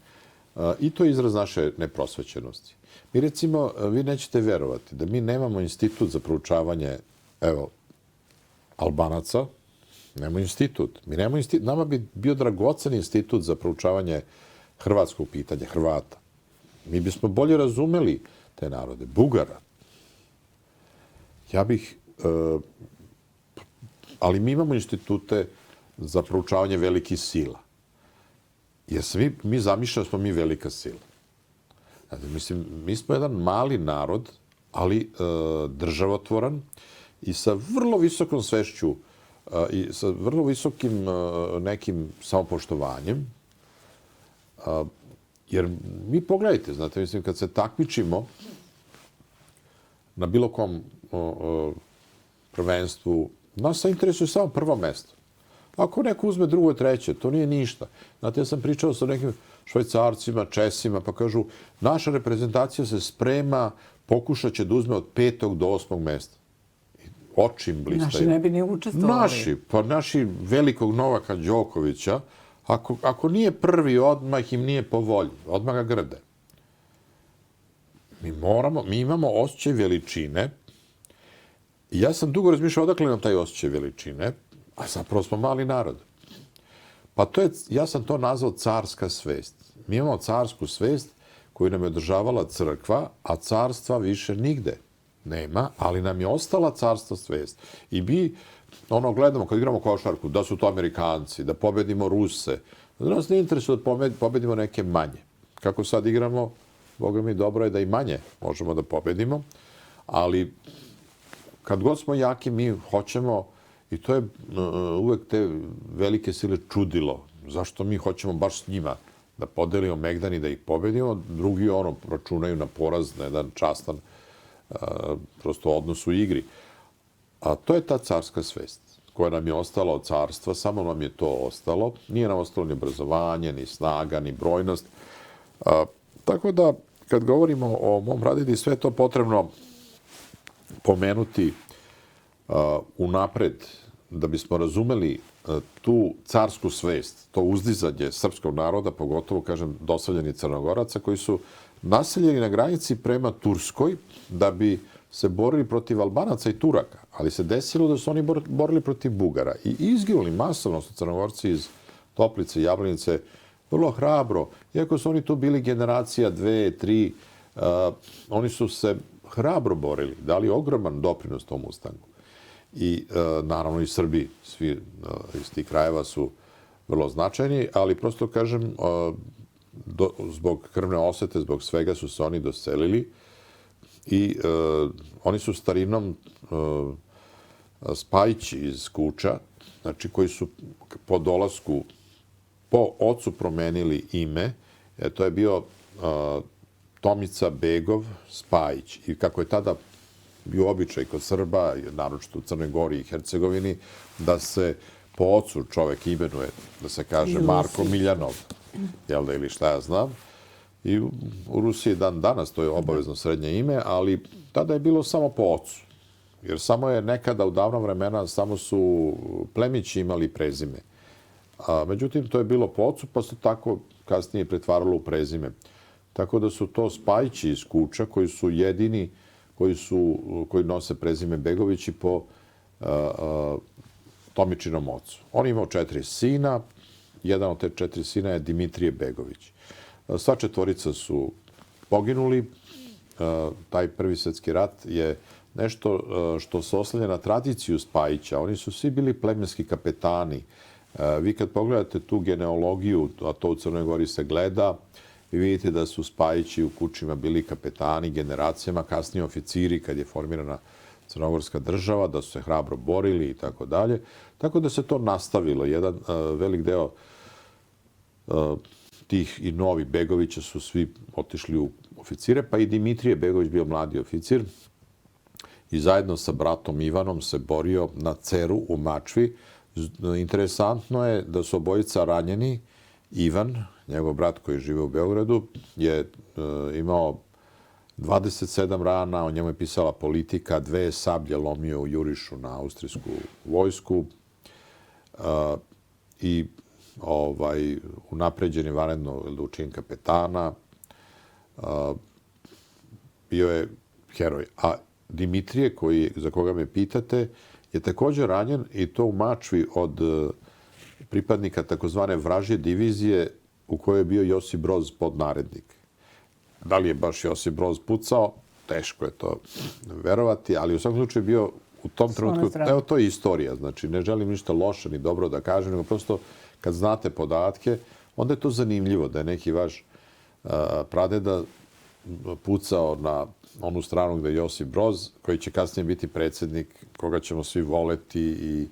i to je izraz naše neprosvećenosti. Mi recimo, vi nećete verovati da mi nemamo institut za proučavanje, evo, Albanaca, nemamo institut. Nama bi bio dragocen institut za proučavanje hrvatskog pitanja, Hrvata. Mi bismo bolje razumeli te narode. Bugara. Ali mi imamo institute za proučavanje velikih sila. Jer mi zamišljamo da smo mi velika sila. Znači, mislim, mi smo jedan mali narod, ali državotvoran i sa vrlo visokom svešću i sa vrlo visokim nekim samopoštovanjem. Jer mi pogledajte, znate, mislim, kad se takmičimo na bilo kom prvenstvu, nas se interesuje samo prvo mesto. Ako neko uzme drugo i treće, to nije ništa. Znate, ja sam pričao sa nekim Švajcarcima, Česima, pa kažu, naša reprezentacija se sprema, pokušat će da uzme od 5. do 8. mesta. Oči im blistaju. Naši ne bi ni učestvovali. Naši velikog Novaka Đokovića, ako nije prvi, odmah im nije po volji. Odmah ga grde. Mi imamo osjećaj veličine. I ja sam dugo razmišljao odakle nam taj osjećaj veličine, a zapravo smo mali narod. Pa ja sam to nazvao carska svest. Mi imamo carsku svest koju nam je održavala crkva, a carstva više nigde nema, ali nam je ostala carstva svest. I mi gledamo kad igramo košarku, da su to Amerikanci, da pobedimo Ruse. Da nas ne interesuje da pobedimo neke manje. Kako sad igramo, Boga mi, dobro je da i manje možemo da pobedimo, ali kad god smo jaki, mi hoćemo, i to je uvek te velike sile čudilo, zašto mi hoćemo baš s njima da podelimo megdan i da ih pobedimo, drugi računaju na poraz, na jedan častan prosto odnos u igri. A to je ta carska svest koja nam je ostala od carstva, samo nam je to ostalo. Nije nam ostalo ni obrazovanje, ni snaga, ni brojnost. Tako da, kad govorimo o mom pradedi, sve je to potrebno pomenuti unapred da bismo razumeli tu carsku svest, to uzdizanje srpskog naroda, pogotovo, kažem, doseljeni Crnogoraca, koji su naseljeni na granici prema Turskoj da bi se borili protiv Albanaca i Turaka. Ali se desilo da su oni borili protiv Bugara i izginuli masovno su Crnogorci iz Toplice i Jablanice vrlo hrabro. Iako su oni tu bili generacija 2, 3, oni su se hrabro borili, dali ogroman doprinos tom ustanku. I naravno i Srbi, svi iz tih krajeva su vrlo značajni, ali prosto kažem, zbog krvne osvete, zbog svega su se oni doselili i oni su starinom Spajići iz Kuča, znači koji su po dolasku po ocu promenili ime, to je bio Tomica Begov Spajić. I kako je tada bio običaj kod Srba, naročito u Crnoj Gori i Hercegovini, da se po ocu čovek imenuje, da se kaže Marko Miljanov, jel da, ili šta ja znam. I u Rusiji dan danas to je obavezno srednje ime, ali tada je bilo samo po ocu. Jer samo je nekada u davno vremena samo su plemići imali prezime. Međutim, to je bilo po ocu, pa se tako kasnije pretvaralo u prezime. Tako da su to Spajići iz Kuča, koji su jedini koji nose prezime Begovići po Tomičinom ocu. On je imao 4 sina, jedan od te 4 sina je Dimitrije Begović. Sva 4 su poginuli. Taj Prvi svjetski rat je nešto što se oslanja na tradiciju Spajića. Oni su svi bili plemenski kapetani. Vi kad pogledate tu genealogiju, a to u Crnoj Gori se gleda, vi vidite da su Spajići u Kučima bili kapetani generacijama, kasnije oficiri kad je formirana crnogorska država, da su se hrabro borili i tako dalje. Tako da se to nastavilo. Jedan velik deo tih i novi Begovića su svi otišli u oficire, pa i Dimitrije Begović bio mladi oficir i zajedno sa bratom Ivanom se borio na Ceru u Mačvi. Interesantno je da su obojica ranjeni. Ivan, njegov brat koji žive u Beogradu, je imao 27 rana, o njemu je pisala Politika, 2 sablje lomio u jurišu na austrijsku vojsku i unapređen je vanredno u čin kapetana. Bio je heroj. A Dimitrije, za koga me pitate, je također ranjen i to u Mačvi od pripadnika takozvane vražje divizije u kojoj je bio Josip Broz podnarednik. Da li je baš Josip Broz pucao? Teško je to verovati, ali u svakom slučaju bio u tom trenutku... Evo, to je istorija. Znači, ne želim ništa loše ni dobro da kažem, nego prosto kad znate podatke, onda je to zanimljivo da je neki vaš pradeda pucao na onu stranu gde je Josip Broz, koji će kasnije biti predsjednik, koga ćemo svi voleti i...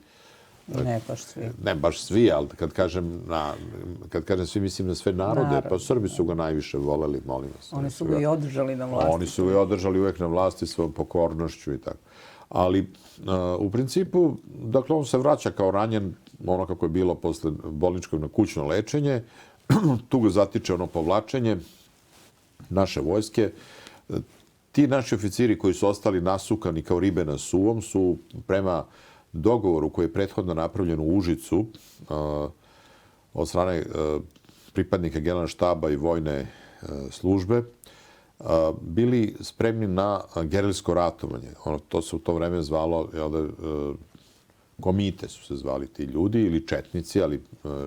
Ne baš svi. Ne baš svi, ali kad kažem svi, mislim na sve narode. Pa Srbi su ga najviše voleli, molim vas. Oni su ga i održali na vlasti. Oni su ga i održali uvek na vlasti svojom pokornošću i tako. Ali u principu, dakle, on se vraća kao ranjen, ono kako je bilo posle bolničkog na kućno lečenje. Tu ga zatiče ono povlačenje naše vojske. Ti naši oficiri koji su ostali nasukani kao ribe na suvom su prema dogovoru koji je prethodno napravljen u Užicu od strane pripadnika generalnog štaba i vojne službe bili spremni na gerilsko ratovanje. To se u to vreme zvalo, komite su se zvali ti ljudi ili četnici, ali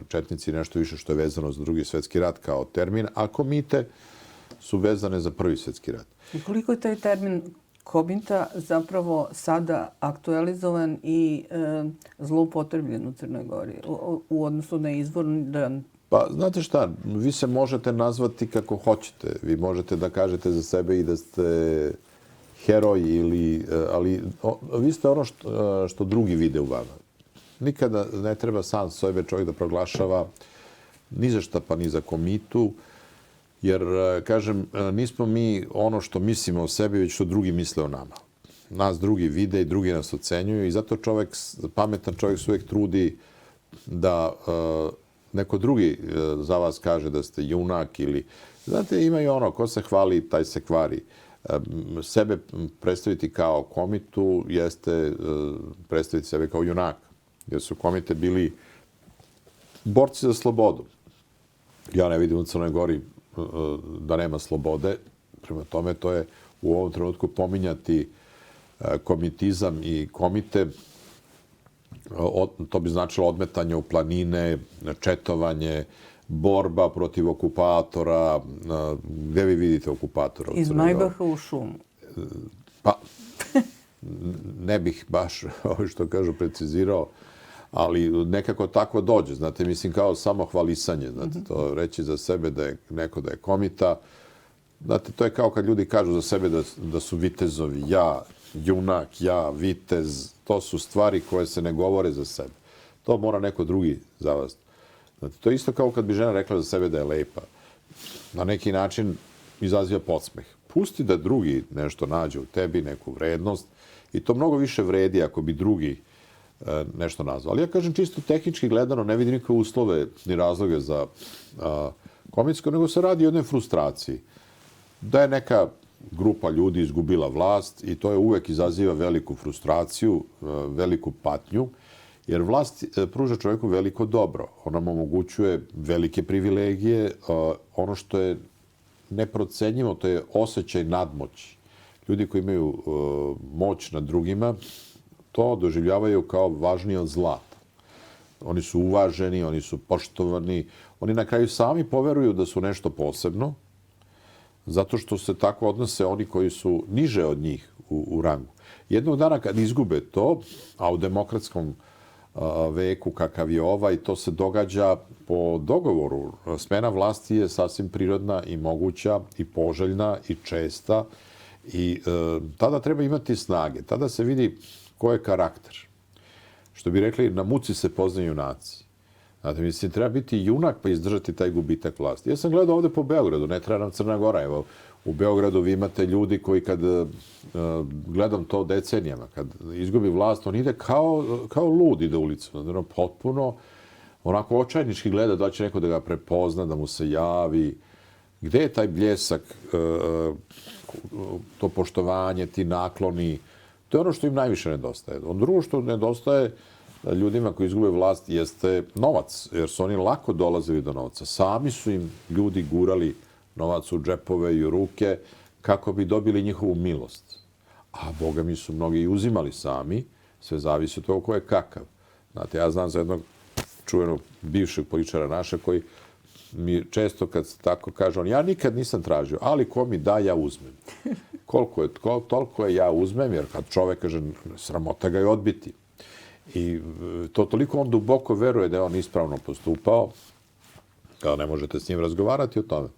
četnici nešto više što je vezano za Drugi svjetski rat kao termin, a komite su vezane za Prvi svjetski rat. I koliko je taj termin komita zapravo sada aktualizovan i zloupotrebljen u Crnoj Gori u odnosu na izvorni? Pa, znate šta, vi se možete nazvati kako hoćete. Vi možete da kažete za sebe i da ste heroj, ali vi ste ono što drugi vide u vama. Nikada ne treba sam sebe čovjek da proglašava ni za šta pa ni za komitu, jer, kažem, nismo mi ono što mislimo o sebi, već što drugi misle o nama. Nas drugi vide i drugi nas ocenjuju i zato pametan čovjek se uvijek trudi da neko drugi za vas kaže da ste junak ili... Znate, imaju ono, ko se hvali, taj se kvari. Sebe predstaviti kao komitu jeste predstaviti sebe kao junak. Jer su komite bili borci za slobodu. Ja ne vidim u Crnoj Gori da nema slobode. Prema tome, to je u ovom trenutku pominjati komitizam i komite. To bi značilo odmetanje u planine, četovanje, borba protiv okupatora. Gde vi vidite okupatora u Crnoj Gori? Iz Majbaha u šumu. Pa, ne bih baš, što kažu, precizirao, ali nekako tako dođe. Znate, mislim, kao samo hvalisanje. Znate, to reći za sebe da je neko da je komita. Znate, to je kao kad ljudi kažu za sebe da su vitezovi. Ja, junak, ja, vitez. To su stvari koje se ne govore za sebe. To mora neko drugi za vas. Znate, to je isto kao kad bi žena rekla za sebe da je lepa. Na neki način izaziva podsmeh. Pusti da drugi nešto nađe u tebi, neku vrednost. I to mnogo više vredi ako bi drugi nešto nazvao. Ali ja kažem, čisto tehnički gledano, ne vidim nikakve uslove ni razloge za komitsko, nego se radi o jednoj frustraciji. Da je neka grupa ljudi izgubila vlast i to je uvek izaziva veliku frustraciju, veliku patnju, jer vlast pruža čovjeku veliko dobro. Ona mu omogućuje velike privilegije. Ono što je neprocenjivo, to je osjećaj nadmoći. Ljudi koji imaju moć nad drugima, to doživljavaju kao važnije od zlata. Oni su uvaženi, oni su poštovani, oni na kraju sami poveruju da su nešto posebno, zato što se tako odnose oni koji su niže od njih u rangu. Jednog dana kad izgube to, a u demokratskom veku kakav je ovaj, to se događa po dogovoru. Smena vlasti je sasvim prirodna i moguća i poželjna i česta I tada treba imati snage. Tada se vidi ko je karakter. Što bi rekli, na muci se poznaju junaci. Znate, mislim, treba biti junak pa izdržati taj gubitak vlasti. Ja sam gledao ovde po Beogradu, ne treba nam Crna Gora. Evo, u Beogradu vi imate ljudi koji kad gledam to decenijama, kad izgubi vlast, on ide kao lud ide ulicom. Znači, potpuno onako očajnički gleda da će neko da ga prepozna, da mu se javi. Gde je taj bljesak, to poštovanje, ti nakloni? To je ono što im najviše nedostaje. Drugo što nedostaje ljudima koji izgube vlast jeste novac, jer su oni lako dolazili do novca. Sami su im ljudi gurali novac u džepove i u ruke kako bi dobili njihovu milost. A Boga mi su mnogi i uzimali sami, sve zavisi od toga ko je kakav. Znate, ja znam za jednog čuvenog bivšeg političara naša koji mi često kad se tako kaže, ja nikad nisam tražio, ali ko mi da, ja uzmem. Toliko je ja uzmem, jer kad čovek kaže, sramota ga je odbiti. I to toliko on duboko veruje da je on ispravno postupao, kada ne možete s njim razgovarati o tome.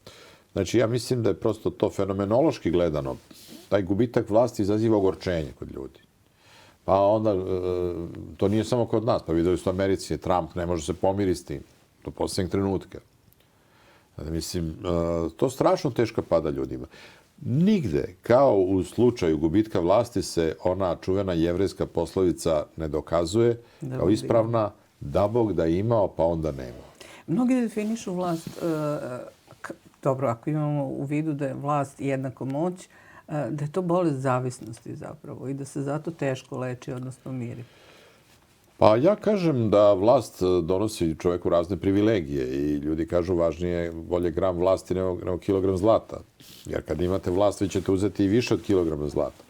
Znači, ja mislim da je prosto to fenomenološki gledano, taj gubitak vlasti izaziva ogorčenje kod ljudi. Pa onda, to nije samo kod nas, pa videli su u Americi, Trump ne može se pomiriti s tim, do posljednjeg trenutka. Mislim, to strašno teško pada ljudima. Nigde, kao u slučaju gubitka vlasti, se ona čuvena jevrejska poslovica ne dokazuje kao ispravna, da Bog da je imao, pa onda nema. Mnogi definišu vlast, dobro, ako imamo u vidu da je vlast jednako moć, da je to bolest zavisnosti zapravo i da se zato teško leči, odnosno miri. Pa ja kažem da vlast donosi čoveku razne privilegije i ljudi kažu važnije bolje gram vlasti nego kilogram zlata. Jer kad imate vlast, vi ćete uzeti i više od kilograma zlata.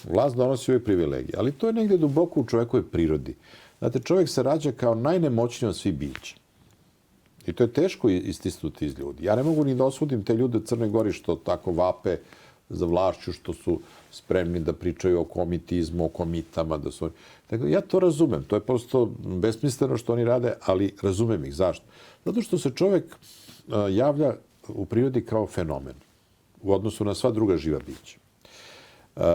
Vlast donosi uvijek privilegije, ali to je negdje duboko u čovekovoj prirodi. Znate, čovjek se rađa kao najnemoćniji od svih bića. I to je teško istisnuti iz ljudi. Ja ne mogu ni da osudim te ljude u Crnoj Gori što tako vape za vlašću, što su spremni da pričaju o komitizmu, o komitama. Dakle, ja to razumem. To je prosto besmisleno što oni rade, ali razumem ih. Zašto? Zato što se čovjek javlja u prirodi kao fenomen u odnosu na sva druga živa bića.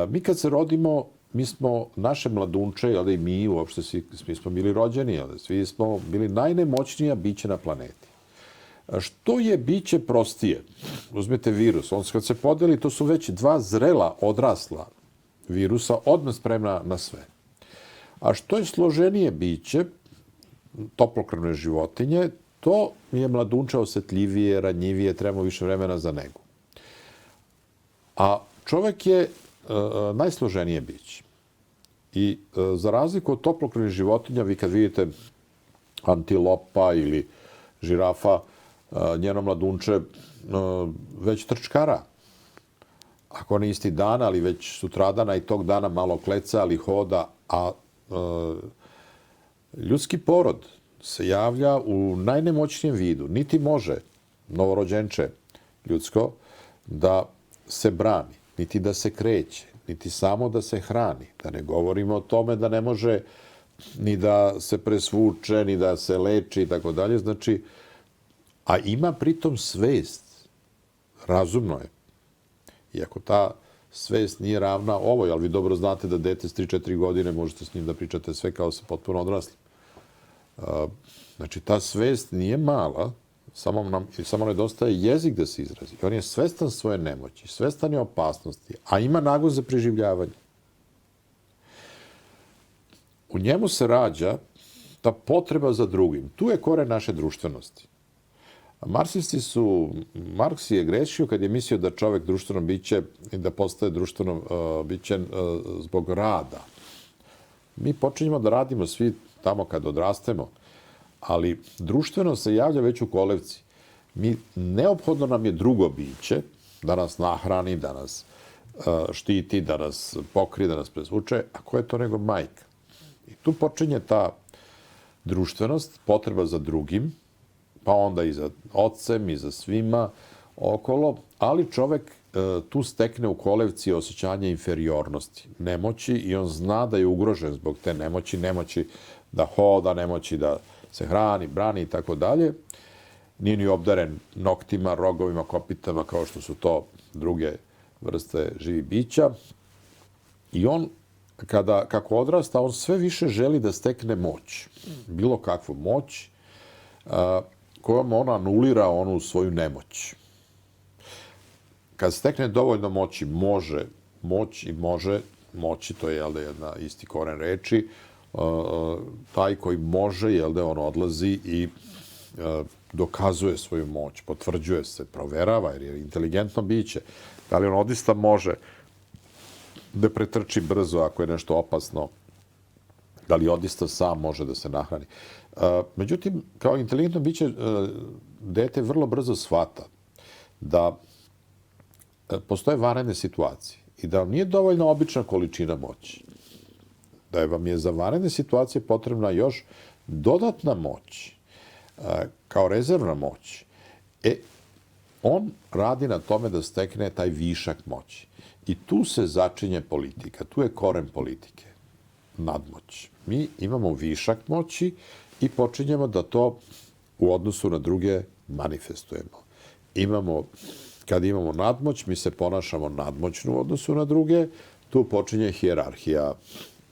Mi kad se rodimo, mi smo naše mladunče, jel da i mi uopšte svi smo bili rođeni, jel da svi smo bili najnemoćnija bića na planeti. Što je biće prostije? Uzmete virus, on kad se podeli, to su već dva zrela, odrasla virusa, odmah spremna na sve. A što je složenije biće, toplokrvne životinje, to je mladunča osetljivije, ranjivije, treba mu više vremena za negu. A čovjek je najsloženije biće. I za razliku od toplokrvnih životinja, vi kad vidite antilopa ili žirafa, njeno mladunče već trčkara. Ako ne isti dan, ali već sutradana i tog dana malo kleca, ali hoda. A ljudski porod se javlja u najnemoćnijem vidu. Niti može novorođenče ljudsko da se brani, niti da se kreće, niti samo da se hrani. Da ne govorimo o tome da ne može ni da se presvuče, ni da se leči i tako dalje. Znači, a ima pritom svest. Razumno je. Iako ta svest nije ravna ovoj, ali vi dobro znate da dete s 3-4 godine možete s njim da pričate sve kao se potpuno odrasli. Znači, ta svest nije mala, samo nedostaje jezik da se izrazi. On je svestan svoje nemoći, svestan je opasnosti, a ima nagost za preživljavanje. U njemu se rađa ta potreba za drugim. Tu je koren naše društvenosti. Marks je grešio kad je mislio da čovjek društveno biće i da postaje društveno biće zbog rada. Mi počinjemo da radimo svi tamo kad odrastemo, ali društveno se javlja već u kolevci. Neophodno nam je drugo biće da nas nahrani, da nas štiti, da nas pokrije, da nas presvuče, a ko je to nego majka? I tu počinje ta društvenost, potreba za drugim, pa onda i za ocem i za svima okolo, ali čovek tu stekne u kolevci osjećanje inferiornosti, nemoći i on zna da je ugrožen zbog te nemoći da hoda, nemoći da se hrani, brani i tako dalje. Nije ni obdaren noktima, rogovima, kopitama kao što su to druge vrste živih bića. I on, kako odrasta, on sve više želi da stekne moć. Bilo kakvu moć kojom on anulira onu svoju nemoć. Kad stekne dovoljno moći, moći, to je jedna isti koren reči, taj koji može, on odlazi i dokazuje svoju moć, potvrđuje se, proverava, jer je inteligentno biće. Da li on odista može da pretrči brzo ako je nešto opasno, da li odista sam može da se nahrani. Međutim, kao inteligentno biće, dete vrlo brzo shvata da postoje vanredne situacije i da vam nije dovoljna obična količina moći. Da vam je za vanredne situacije potrebna još dodatna moć, kao rezervna moć. On radi na tome da stekne taj višak moći. I tu se začinje politika, tu je koren politike, nadmoć. Mi imamo višak moći i počinjemo da to u odnosu na druge manifestujemo. Kad imamo nadmoć, mi se ponašamo nadmoćno u odnosu na druge, tu počinje hijerarhija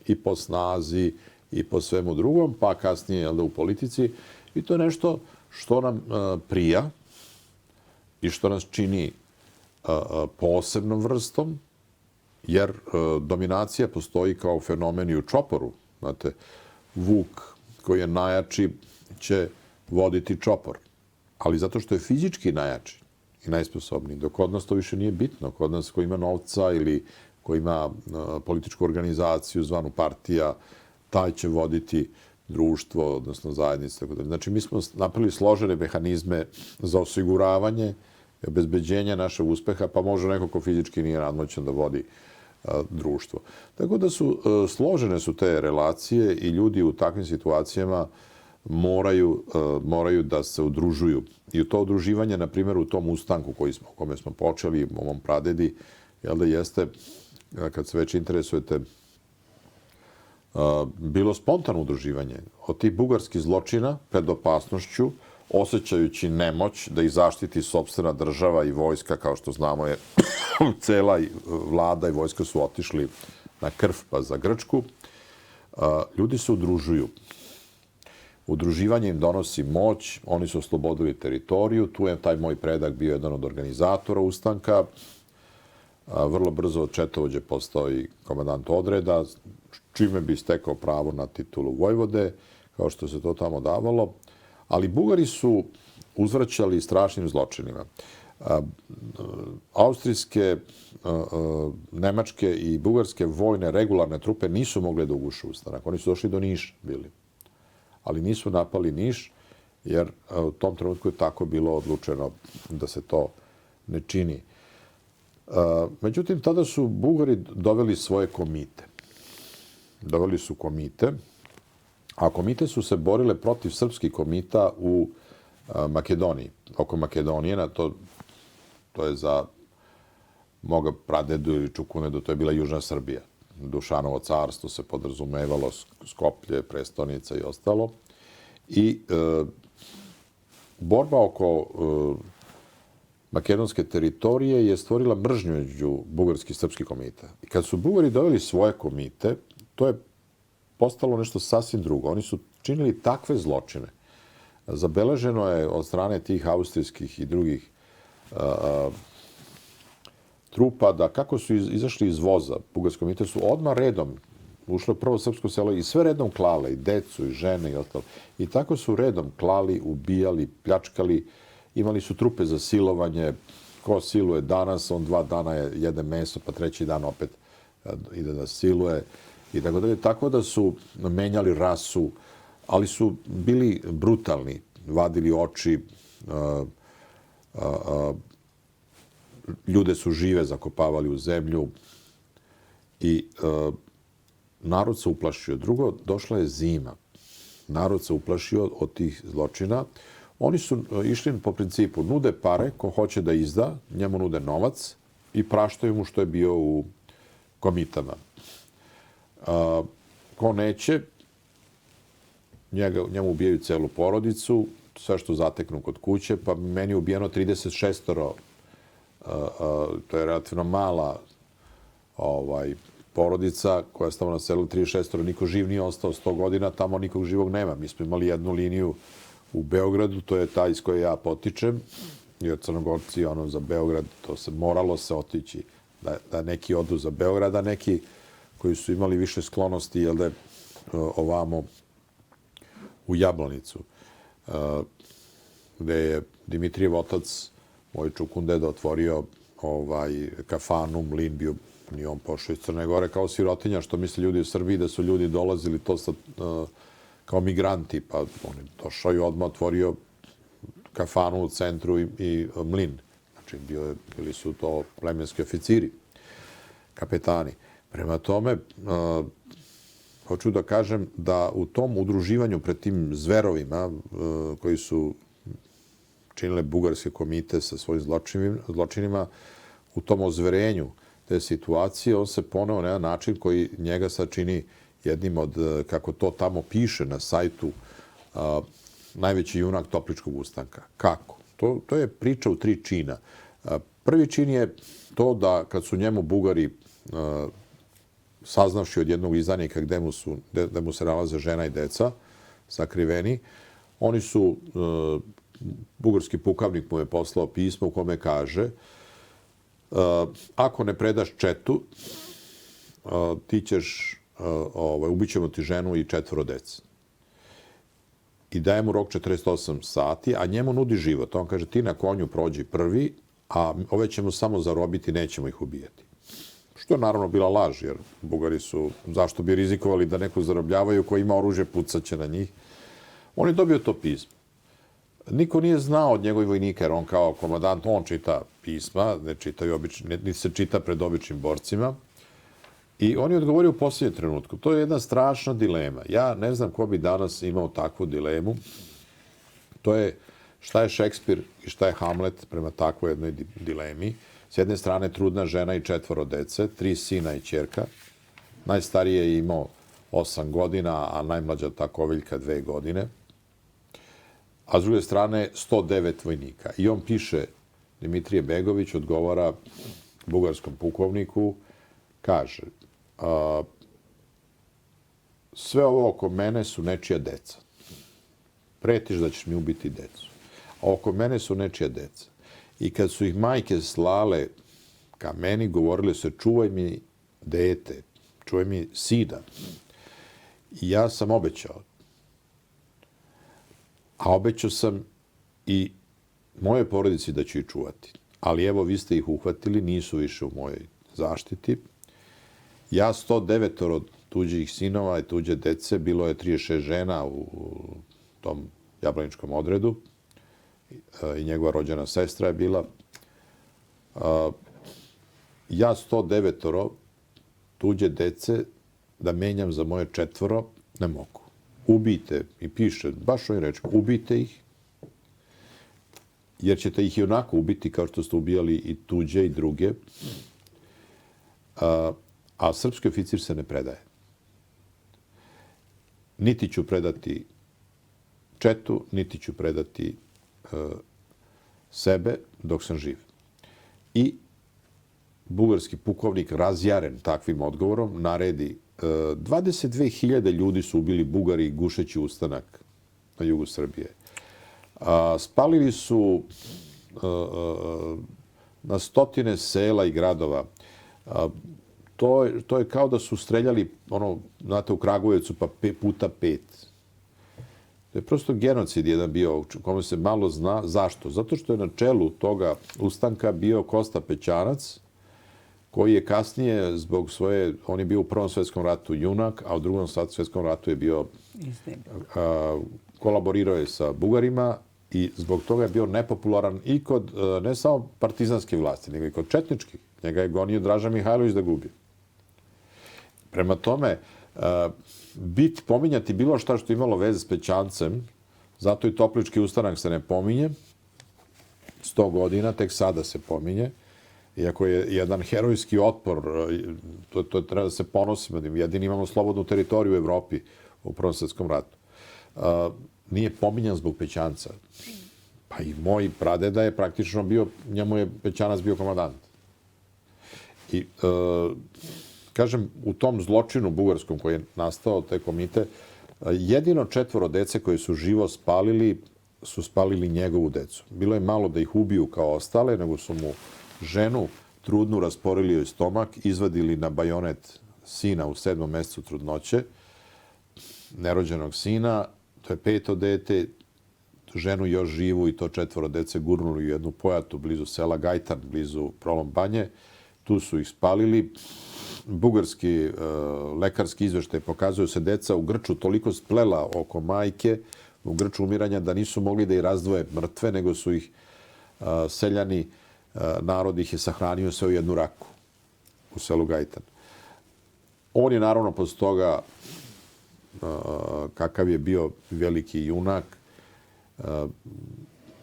i po snazi i po svemu drugom, pa kasnije u politici. I to je nešto što nam prija i što nas čini posebnom vrstom, jer dominacija postoji kao fenomen i u čoporu. Znate, vuk koji je najjači će voditi čopor, ali zato što je fizički najjači i najsposobniji. Dok kod nas to više nije bitno. Kod nas ko ima novca ili ko ima političku organizaciju zvanu partija, taj će voditi društvo, odnosno zajednice. Znači, mi smo napravili složene mehanizme za osiguravanje i obezbeđenje našeg uspeha, pa može neko ko fizički nije nadmoćan da vodi društvo. Tako da složene su te relacije i ljudi u takvim situacijama moraju da se udružuju. I to udruživanje, na primjer, u tom ustanku u kome smo počeli, u ovom pradedi, jeste, kad se već interesujete, bilo spontano udruživanje. Od tih bugarskih zločina pred opasnošću, osjećajući nemoć da ih zaštiti sopstvena država i vojska, kao što znamo je cela vlada i vojska su otišli na Krf za Grčku, ljudi se udružuju. Udruživanje im donosi moć, oni su oslobodili teritoriju, tu je taj moj predak bio jedan od organizatora ustanka, vrlo brzo od četovođe postao i komandant odreda, čime bi stekao pravo na titulu vojvode, kao što se to tamo davalo. Ali Bugari su uzvraćali strašnim zločinima. Austrijske, nemačke i bugarske vojne regularne trupe nisu mogle da uguše ustanak. Oni su došli do Niša bili. Ali nisu napali Niš, jer u tom trenutku je tako bilo odlučeno da se to ne čini. Međutim, tada su Bugari doveli svoje komite. Doveli su komite, a komite su se borile protiv srpskih komita u Makedoniji. Oko Makedonije, to je za moga pradedu ili čukunedu, to je bila Južna Srbija. Dušanovo carstvo se podrazumevalo, Skoplje, prestonica i ostalo. I borba oko makedonske teritorije je stvorila mržnju među bugarskih i srpskih komita. I kad su Bugari doveli svoje komite, to je postalo nešto sasvim drugo. Oni su činili takve zločine. Zabeleženo je od strane tih austrijskih i drugih trupa da kako su izašli iz voza, bugarske komite su odmah redom ušle u prvo srpsko selo i sve redom klale, i decu, i žene, i ostalo. I tako su redom klali, ubijali, pljačkali, imali su trupe za silovanje, ko siluje danas, on 2 dana jede meso, pa 3. dan opet ide da siluje. I tako dalje. Tako da su menjali rasu, ali su bili brutalni, vadili oči, ljude su žive zakopavali u zemlju i narod se uplašio. Drugo, došla je zima. Narod se uplašio od tih zločina. Oni su išli po principu nude pare, ko hoće da izda, njemu nude novac i praštaju mu što je bio u komitama. Ko neće, njemu ubijaju celu porodicu, sve što zateknu kod kuće, pa meni je ubijeno 36 To je relativno mala porodica koja je stavila na selu 36, niko živ nije ostao 100 godina, tamo nikog živog nema. Mi smo imali jednu liniju u Beogradu, to je ta iz koje ja potičem, jer Crnogorci za Beograd, to se moralo se otići, da neki odu za Beograd, a neki koji su imali više sklonosti, ovamo u Jablanicu, gde je Dimitrijev otac, moj čukundeda, otvorio kafanu, mlin, bio ni on pošao iz Crne Gore kao sirotinja, što misle ljudi u Srbiji da su ljudi dolazili to kao migranti, pa on je došao i odmah otvorio kafanu u centru i mlin. Znači, bili su to plemenski oficiri, kapetani. Prema tome, hoću da kažem da u tom udruživanju pred tim zverovima koji su činile bugarske komite sa svojim zločinima, u tom ozverenju te situacije, on se poneo na jedan način koji njega sad čini jednim od, kako to tamo piše na sajtu, najveći junak Topličkog ustanka. Kako? To je priča u 3 čina. Prvi čin je to da kad su njemu Bugari saznavši od jednog izdanika gde mu se nalaze žena i deca sakriveni, oni su, bugarski pukovnik mu je poslao pismo u kome kaže ako ne predaš četu, ti ćeš, ubićemo ti ženu i 4 dece. I daje mu rok 48 sati, a njemu nudi život. On kaže, ti na konju prođi prvi, a ove ćemo samo zarobiti, nećemo ih ubijati. Što je naravno bila laž, jer Bugari su, zašto bi rizikovali da neko zarobljavaju, ko ima oružje, pucaće na njih. On je dobio to pismo. Niko nije znao od njegovih vojnika, jer on kao komandant, on čita pisma, niti se čita pred običnim borcima. I on je odgovorio u posljednjem trenutku. To je jedna strašna dilema. Ja ne znam ko bi danas imao takvu dilemu. To je šta je Šekspir i šta je Hamlet prema takvoj jednoj dilemi. S jedne strane trudna žena i 4 dece, 3 sina i ćerka. Najstariji je imao 8 godina, a najmlađa ta koviljka 2 godine. A s druge strane 109 vojnika. I on piše, Dimitrije Begović odgovara bugarskom pukovniku, kaže, sve ovo oko mene su nečija deca. Pretiš da ćeš mi ubiti decu. A oko mene su nečija deca. I kad su ih majke slale ka meni, govorile se, čuvaj mi dete, čuvaj mi sina. I ja sam obećao. A obećao sam i moje porodici da ću ih čuvati. Ali evo, vi ste ih uhvatili, nisu više u mojoj zaštiti. Ja 109 tuđih sinova i tuđe dece, bilo je 36 žena u tom jablaničkom odredu i njegova rođena sestra je bila. Ja 109 tuđe dece da menjam za moje 4 ne mogu. Ubijte, i piše, baš ovim rečima, ubijte ih, jer ćete ih i onako ubiti kao što ste ubijali i tuđe i druge. A srpski oficir se ne predaje. Niti ću predati četu, niti ću predati sebe dok sam živ. I bugarski pukovnik, razjaren takvim odgovorom, naredi 22.000 ljudi su ubili Bugari gušeći ustanak na jugu Srbije. Spalili su na stotine sela i gradova. To je kao da su streljali, znate, u Kragujevcu pa puta 5. To je prosto genocid jedan bio, u kome se malo zna. Zašto? Zato što je na čelu toga ustanka bio Kosta Pećanac, koji je kasnije zbog svoje, on je bio u Prvom svjetskom ratu junak, a u Drugom svjetskom ratu je bio, kolaborirao je sa Bugarima i zbog toga je bio nepopularan i kod ne samo partizanske vlasti, nego i kod četničkih. Njega je gonio Draža Mihajlović da gubi. Prema tome, pominjati bilo šta što je imalo veze s Pećancem, zato i Toplički ustanak se ne pominje, 100 godina, tek sada se pominje, iako je jedan herojski otpor, to treba da se ponosimo, jedini imamo slobodnu teritoriju u Evropi u Prvom svjetskom ratu. Nije pominjan zbog Pećanca. Pa i moj pradeda je praktično bio, njemu je Pećanac bio komandant. I, kažem, u tom zločinu bugarskom koji je nastao, taj komite, jedino 4 dece koje su živo spalili, su spalili njegovu decu. Bilo je malo da ih ubiju kao ostale, nego su mu ženu trudnu rasporili joj stomak, izvadili na bajonet sina u 7. mesecu trudnoće, nerođenog sina, to je 5. dete, ženu još živu i to 4 dece gurnuli u jednu pojatu blizu sela Gajtan, blizu Prolom Banje. Tu su ih spalili. Bugarski lekarski izveštaj pokazuju se deca u grču toliko splela oko majke, u grču umiranja, da nisu mogli da ih razdvoje mrtve, nego su ih seljani, narod ih je sahranio sve u jednu raku u selu Gajtan. On je naravno posle toga, kakav je bio veliki junak,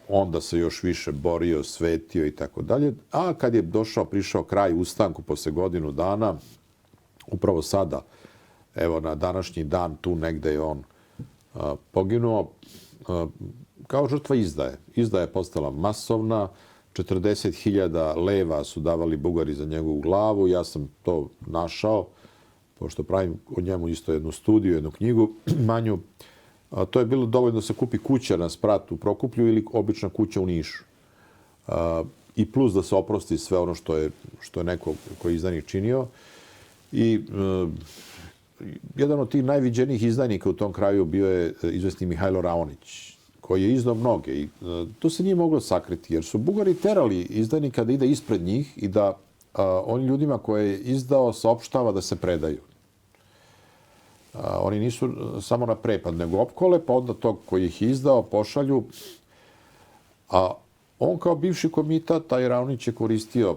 onda se još više borio, svetio i tako dalje. A kad je prišao kraj ustanku posle godinu dana, upravo sada, evo na današnji dan, tu negde je on poginuo kao žrtva izdaje. Izdaja je postala masovna, 40.000 leva su davali Bugari za njegovu glavu. Ja sam to našao, pošto pravim o njemu isto jednu studiju, jednu knjigu manju. To je bilo dovoljno da se kupi kuća na spratu u Prokuplju ili obična kuća u Nišu. I plus da se oprosti sve ono što je neko koji je izdajnik činio. I jedan od tih najviđenijih izdajnika u tom kraju bio je izvesni Mihajlo Raonić, koji je izdao mnoge. I to se nije moglo sakriti, jer su Bugari terali izdajnika da ide ispred njih i da on ljudima koje je izdao saopštava da se predaju. Oni nisu samo na prepad, nego opkole, pa onda tog koji ih izdao pošalju. A on kao bivši komitat, taj Raonić je koristio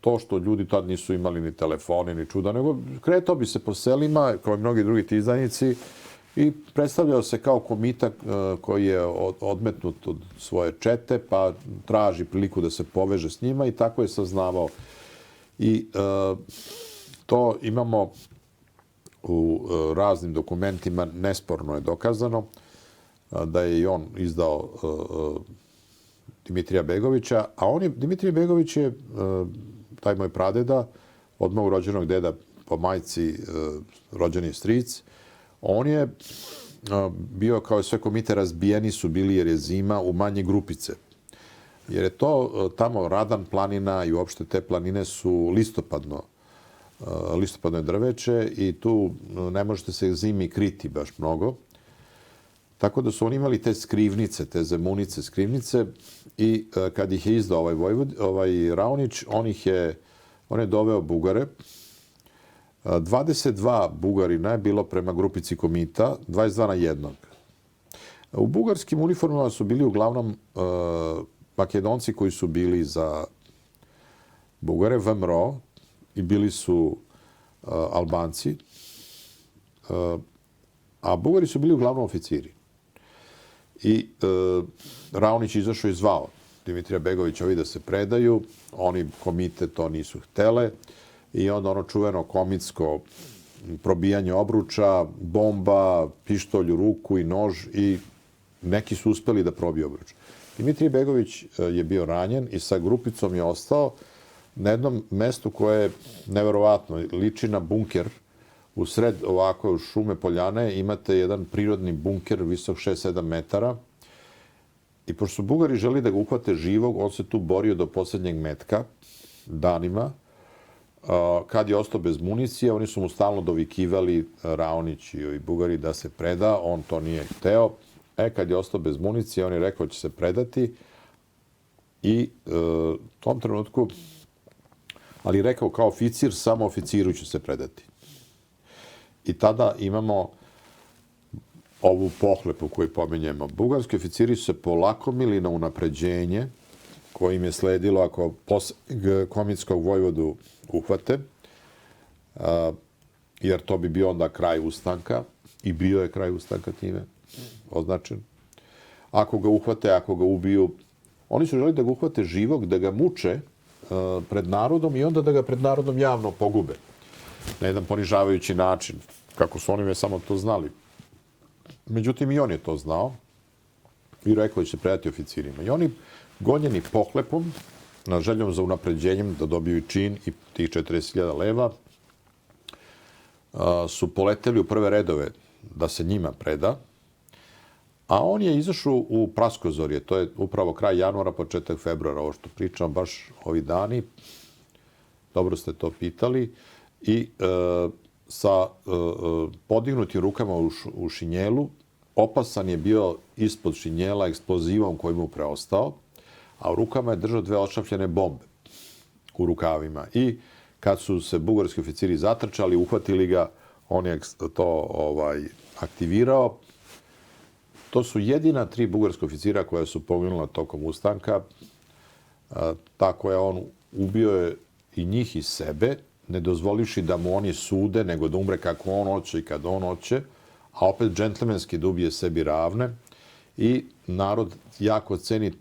to što ljudi tad nisu imali ni telefone, ni čuda, nego kretao bi se po selima, kao i mnogi drugi ti izdajnici, i predstavljao se kao komitat koji je odmetnut od svoje čete, pa traži priliku da se poveže s njima i tako je saznavao. I to imamo u raznim dokumentima, nesporno je dokazano da je i on izdao Dimitrija Begovića, a Dimitrij Begović je, taj moj pradeda, od mog rođenog deda po majci rođeni stric, on je bio kao i sve komite, razbijeni su bili jer je zima u manje grupice. Jer je to tamo Radan planina i uopšte te planine su listopadno je drveće i tu ne možete se zimi kriti baš mnogo. Tako da su oni imali te skrivnice, te zemunice skrivnice i kad ih je izdao ovaj Raonić, on je doveo Bugare. 22 Bugarina je bilo prema grupici komita, 22 na jednog. U bugarskim uniformama su bili uglavnom Makedonci koji su bili za Bugare, VMRO, i bili su Albanci, a Bugari su bili uglavnom oficiri. I Raonić izašao i zvao Dimitrija Begovića ovi da se predaju, oni komite to nisu htele i onda ono čuveno komitsko probijanje obruča, bomba, pištolj u ruku i nož i neki su uspeli da probiju obruč. Dimitrij Begović je bio ranjen i sa grupicom je ostao na jednom mestu koje je neverovatno, liči na bunker. U sred ovako šume poljane imate jedan prirodni bunker visok 6-7 metara. I pošto su Bugari želi da ga uhvate živog, on se tu borio do posljednjeg metka, danima. Kad je ostao bez municije, oni su mu stalno dovikivali, Raonić i Bugari, da se preda. On to nije hteo. Kad je ostao bez municije, on je rekao da će se predati. I u tom trenutku, ali rekao kao oficir, samo oficiru ću se predati. I tada imamo ovu pohlepu koju pominjemo. Bugarski oficiri su se polakomili na unapređenje kojim je sledilo ako komitskog vojvodu uhvate, jer to bi bio onda kraj ustanka i bio je kraj ustanka time označen. Ako ga uhvate, ako ga ubiju, oni su želi da ga uhvate živog, da ga muče pred narodom i onda da ga pred narodom javno pogube. Na jedan ponižavajući način, kako su oni samo to znali. Međutim, i on je to znao. i rekao da će se predati oficirima. I oni, gonjeni pohlepom, na željom za unapređenjem da dobiju čin i tih 40.000 leva, su poleteli u prve redove da se njima preda, a on je izašao u Praskozorje, to je upravo kraj januara, početak februara, ovo što pričam baš ovi dani, dobro ste to pitali, i sa podignutim rukama u šinjelu, opasan je bio ispod šinjela eksplozivom koji mu preostao, a u rukama je držao 2 odšrafljene bombe u rukavima. I kad su se bugarski oficiri zatrčali, uhvatili ga, on je to aktivirao. To su jedina 3 bugarska oficira koja su poginula tokom ustanka. Tako je on ubio i njih i sebe, ne dozvolivši da mu oni sude, nego da umre kako on hoće i kad on hoće, a opet džentlmenski da ubije sebi ravne. I narod jako ceni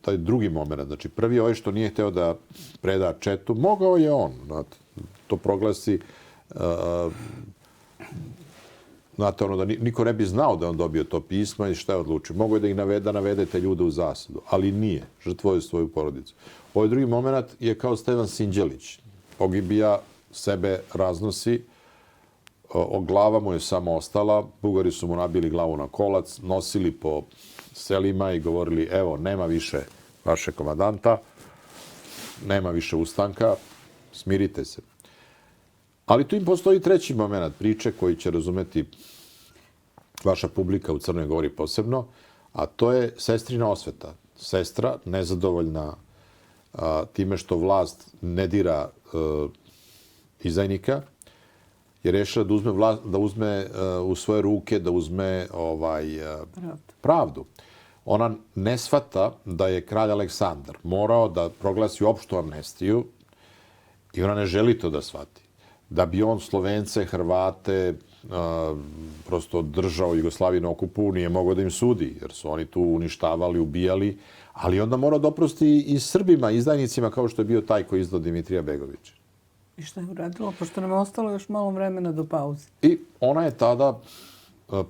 taj drugi moment. Znači, prvi ovaj što nije hteo da preda četu, mogao je on. To proglasi, znate, ono da niko ne bi znao da on dobio to pismo i šta je odlučio. Mogao je da ih navede te ljude u zasadu, ali nije. Žrtvovao je svoju porodicu. Ovaj drugi moment je kao Stevan Sinđelić. Pogibija, sebe raznosi, glava mu je samo ostala, Bugari su mu nabili glavu na kolac, nosili po selima i govorili, evo, nema više vaše komadanta, nema više ustanka, smirite se. Ali tu im postoji treći moment priče koji će razumeti vaša publika u Crnoj Gori posebno, a to je sestrina osveta. Sestra, nezadovoljna time što vlast ne dira izdajnika, je rešila da uzme u svoje ruke, da uzme pravdu. Ona ne shvata da je kralj Aleksandar morao da proglasi opštu amnestiju i ona ne želi to da shvati. Da bi on Slovence, Hrvate prosto držao Jugoslaviju na okupu, nije mogao da im sudi, jer su oni tu uništavali, ubijali, ali onda mora da oprosti i Srbima, izdajnicima, kao što je bio taj koji izdao Dimitrija Begovića. I šta je uradila? Pošto nam je ostalo još malo vremena do pauze. I ona je tada,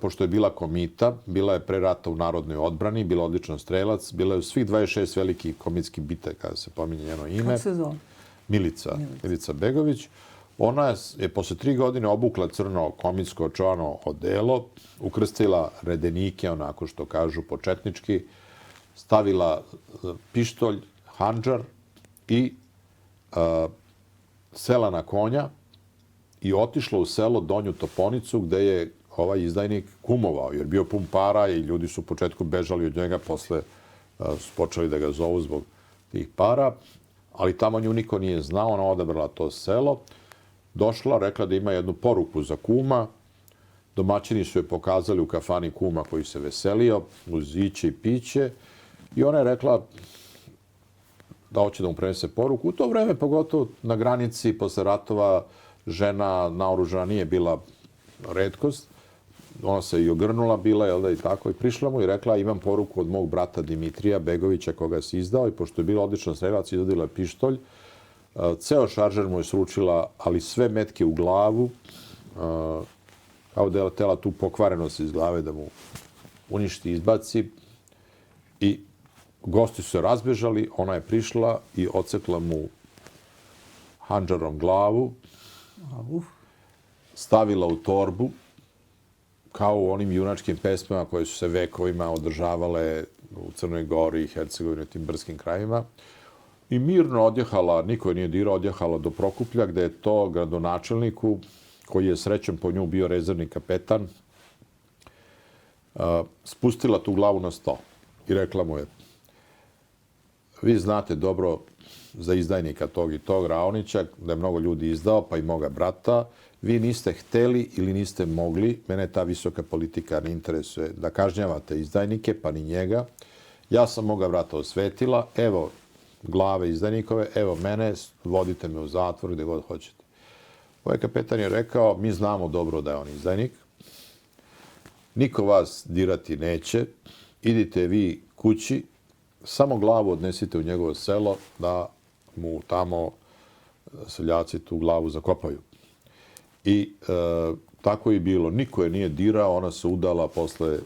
pošto je bila komita, bila je pre rata u narodnoj odbrani, bila odličan strelac, bila je u svih 26 velikih komitskih bitaka, kada se pominje njeno ime. Kako se zove? Milica Begović. Ona je posle 3 godine obukla crno komitsko čovano odelo, ukrstila redenike, onako što kažu početnički, stavila pištolj, handžar i sela na konja i otišla u selo Donju Toponicu gde je ovaj izdajnik kumovao, jer bio pun para i ljudi su u početku bežali od njega, posle su počeli da ga zovu zbog tih para, ali tamo nju niko nije znao, ona odabrala to selo, došla, rekla da ima jednu poruku za kuma, domaćini su je pokazali u kafani kuma koji se veselio, uz iće i piće, i ona je rekla da hoće da mu prenese poruku. U to vreme, pogotovo na granici, posle ratova, žena naoružana nije bila retkost. Ona se i ogrnula bila, jel da, i tako. I prišla mu i rekla, imam poruku od mog brata Dimitrija Begovića, koga si izdao, i pošto je bila odličan strelac, izvadila je pištolj. Ceo šaržer mu je sručila, ali sve metke u glavu, kao da je tela tu pokvarenost iz glave da mu uništi, izbaci. I gosti su se razbežali, ona je prišla i ocekla mu handžarom glavu, stavila u torbu, kao u onim junačkim pesmama koje su se vekovima održavale u Crnoj Gori i Hercegovini, u tim brskim krajima, i mirno odjehala, niko je nije dirao, odjehala do Prokuplja, gde je to gradonačelniku, koji je srećom po nju bio rezervni kapetan, spustila tu glavu na sto i rekla mu je, vi znate dobro za izdajnika tog i tog Raonića, da je mnogo ljudi izdao, pa i moga brata. Vi niste hteli ili niste mogli, mene ta visoka politika ne interesuje, da kažnjavate izdajnike, pa ni njega. Ja sam moga brata osvetila, evo glave izdajnikove, evo mene, vodite me u zatvor gde god hoćete. Ovaj kapetan je rekao, mi znamo dobro da je on izdajnik, niko vas dirati neće, idite vi kući, samo glavu odnesite u njegovo selo da mu tamo seljaci tu glavu zakopaju. I tako je bilo. Niko je nije dirao, ona se udala posle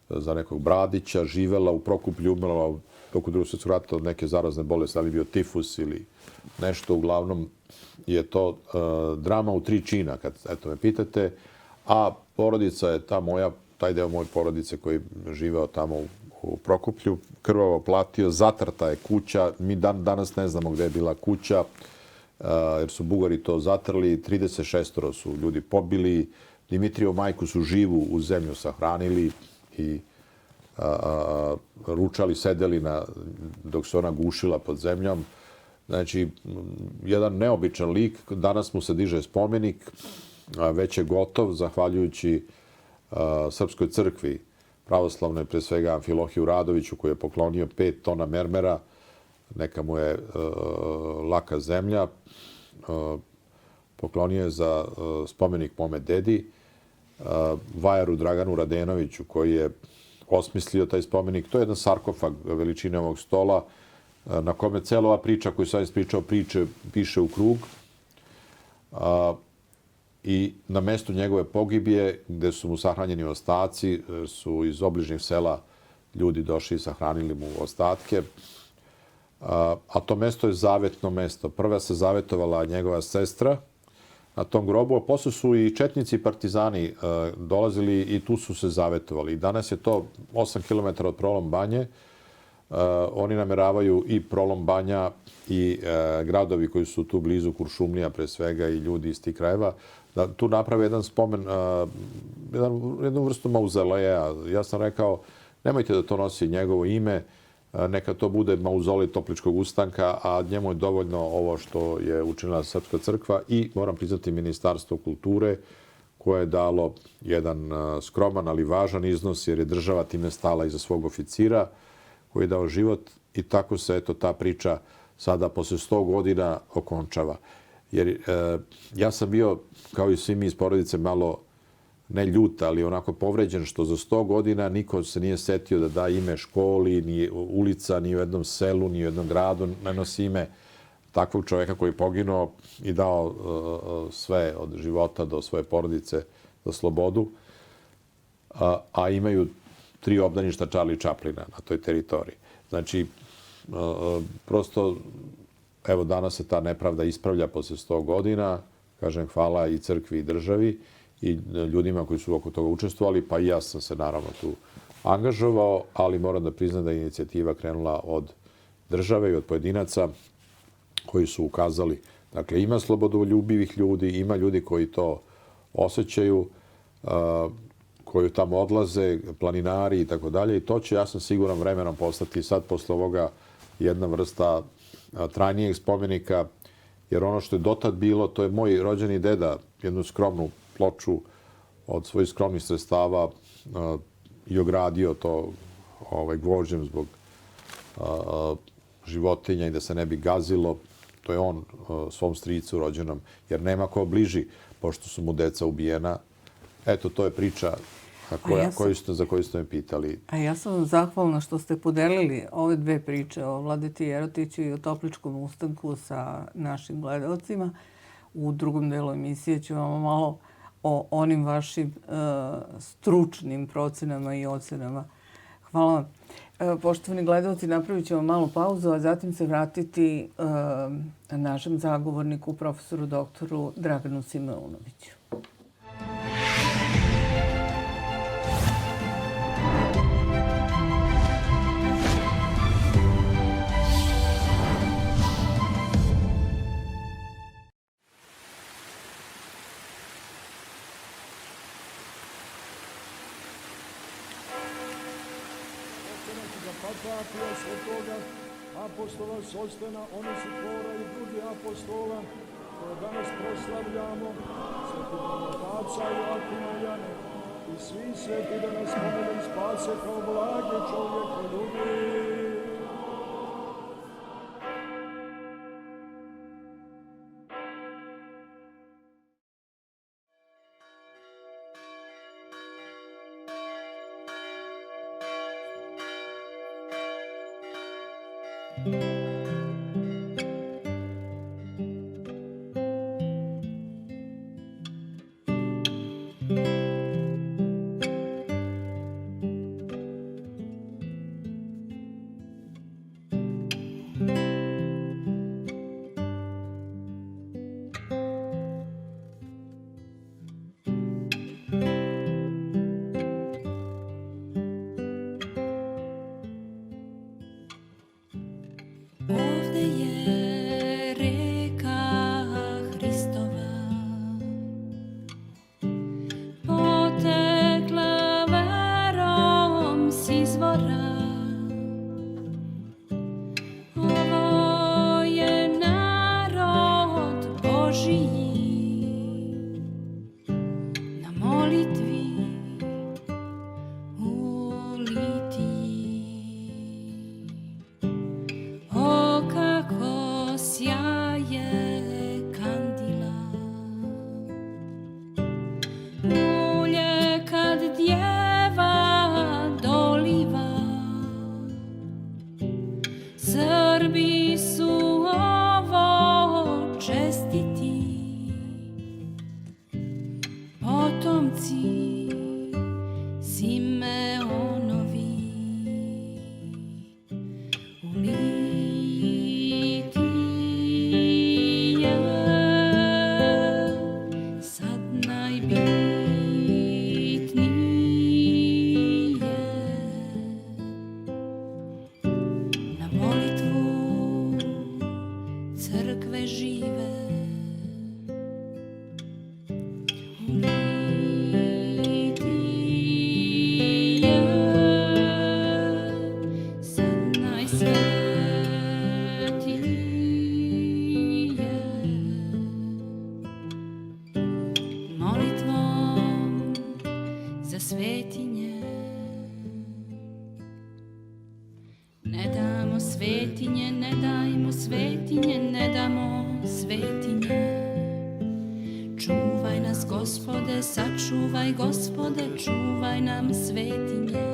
za nekog Bradića, živela u Prokuplju, umrla u toku Drugog svjetskog rata od neke zarazne bolesti, ali bio tifus ili nešto. Uglavnom je to drama u 3 čina, kad eto me pitate. A porodica je ta moja, taj deo moje porodice koji je živeo tamo u Prokuplju, krvavo platio, zatrta je kuća. Mi danas ne znamo gde je bila kuća, jer su Bugari to zatrli. 36 su ljudi pobili. Dimitrijevu majku su živu u zemlju sahranili i ručali, sedeli dok se ona gušila pod zemljom. Znači, jedan neobičan lik. Danas mu se diže spomenik, već je gotov, zahvaljujući Srpskoj crkvi pravoslavnoj, pre svega Amfilohiju Radoviću, koji je poklonio 5 tona mermera. Neka mu je laka zemlja. Poklonio je za spomenik mome dedi, vajaru Draganu Radenoviću, koji je osmislio taj spomenik. To je jedan sarkofag veličine ovog stola, na kome cela ova priča koju sam ispričao piše u krug. I na mestu njegove pogibije, gde su mu sahranjeni ostaci, su iz obližnjih sela ljudi došli i sahranili mu ostatke. A to mesto je zavetno mesto. Prva se zavetovala njegova sestra na tom grobu, a posle su i četnici i partizani dolazili i tu su se zavetovali. I danas je to 8 km od Prolom Banje. Oni nameravaju i Prolom Banja i gradovi koji su tu blizu, Kuršumlija pre svega i ljudi iz tih krajeva, da tu naprave jedan spomen, jednu vrstu mauzoleja. Ja sam rekao, nemojte da to nosi njegovo ime, neka to bude mauzolej Topličkog ustanka, a njemu je dovoljno ovo što je učinila Srpska crkva i, moram priznati, Ministarstvo kulture, koje je dalo jedan skroman, ali važan iznos, jer je država time stala iza svog oficira, koji je dao život, i tako se eto ta priča sada posle 100 godina okončava. Jer ja sam bio, kao i svi mi iz porodice, malo ne ljut, ali onako povređen što za 100 godina niko se nije setio da da ime školi, ni ulica, ni u jednom selu, ni u jednom gradu ne nosi ime takvog čoveka koji je poginuo i dao sve od života do svoje porodice za slobodu, a imaju 3 obdaništa Charlie Chaplina na toj teritoriji. Znači, prosto, evo danas se ta nepravda ispravlja posle 100 godina. Kažem, hvala i crkvi i državi i ljudima koji su oko toga učestvovali, pa i ja sam se naravno tu angažovao, ali moram da priznam da je inicijativa krenula od države i od pojedinaca koji su ukazali. Dakle, ima slobodoljubivih ljudi, ima ljudi koji to osjećaju, koji tamo odlaze, planinari i tako dalje. I to će, ja sam siguran, vremenom postati sad posle ovoga jedna vrsta trajnijeg spomenika, jer ono što je dotad bilo, to je moj rođeni deda, jednu skromnu ploču od svojih skromnih sredstava i ogradio to gvožđem zbog životinja i da se ne bi gazilo. To je on svom stricu rođenom, jer nema ko bliži, pošto su mu deca ubijena. Eto, to je priča za koju ste me pitali. A ja sam vam zahvalna što ste podelili ove 2 priče o Vladeti Jerotiću i o Topličkom ustanku sa našim gledalcima. U drugom delu emisije ću vam malo o onim vašim stručnim procenama i ocenama. Hvala vam. Poštovani gledalci, napravit ćemo malu pauzu, a zatim se vratiti našem zagovorniku, profesoru doktoru Draganu Simeunoviću. Patapija svetoga apostola Sostena, Onesifora i drugih apostola, koje danas proslavljamo, sveti Bogataca i Joakima i Jane, i svi sveti da nas pomene i spase kao blage čovjeka ljubi. Srbi su ovo čestiti potomci Simeonovi. U Litiji je sad najbitnije na molitvu crkve žive. U Litiji je sad najsvetije molitvom za svetinje. Ne damo svetinje, ne dajmo svetinje, ne damo svetinje. Čuvaj nas, Gospode, sačuvaj, Gospode, čuvaj nam svetinje.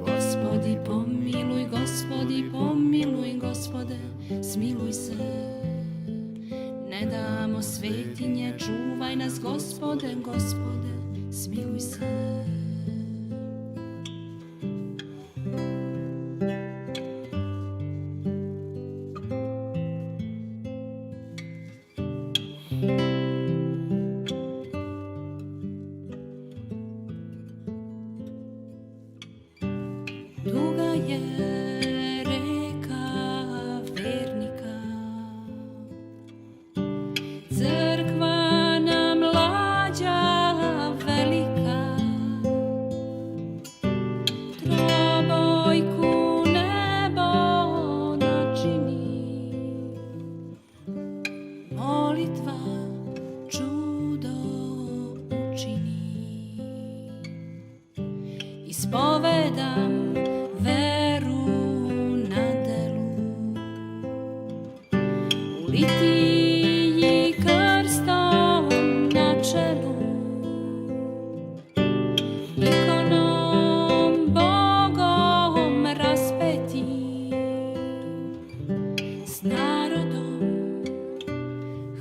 Gospodi pomiluj, Gospodi pomiluj, Gospode, smiluj se. Ne damo svetinje, čuvaj nas, Gospode, Gospode, smiluj se. Duga je reka vernika, crkva nam lađa velika, trobojku nebo načini, molitva čudo učini. Ispovedam veru na delu, u Litiji krstom na čelu, ikonom Bogom raspeti, s narodom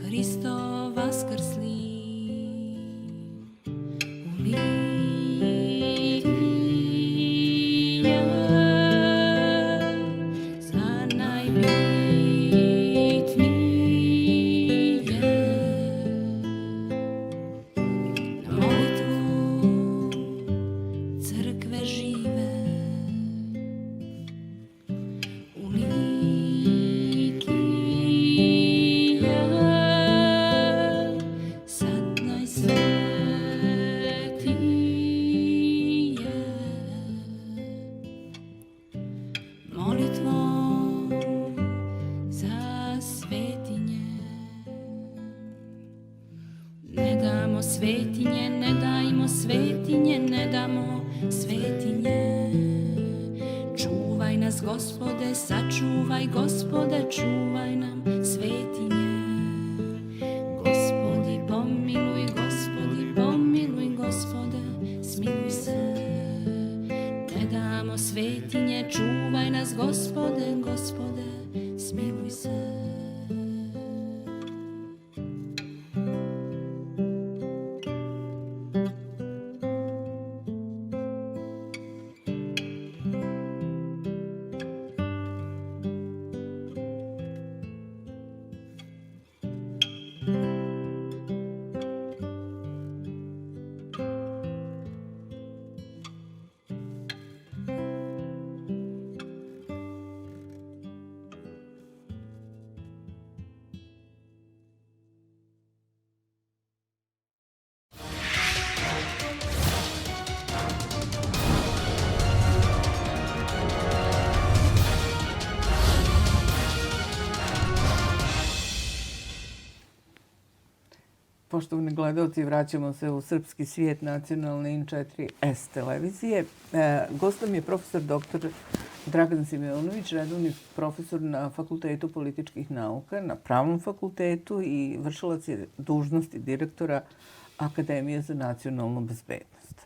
Hristo vaskrsli. U Litiji je sad najbitnije na molitvu crkve žive. U Litiji je sad najsvetije molitvom za svetinje. Ne damo svetinje, ne dajmo svetinje, ne damo svetinje. Čuvaj nas, Gospode, sačuvaj, Gospode, čuvaj nam svetinje. Gospodi pomiluj, Gospodi pomiluj, Gospode, smiluj se. Ne damo svetinje, čuvaj nas, Gospode, Gospode, smiluj se. Poštovani gledalci, vraćamo se u Srpski svijet nacionalne In4S televizije. Gost nam je profesor dr. Dragan Simeonović, redovni profesor na Fakultetu političkih nauka, na Pravnom fakultetu i vršilac je dužnosti direktora Akademije za nacionalnu bezbednost.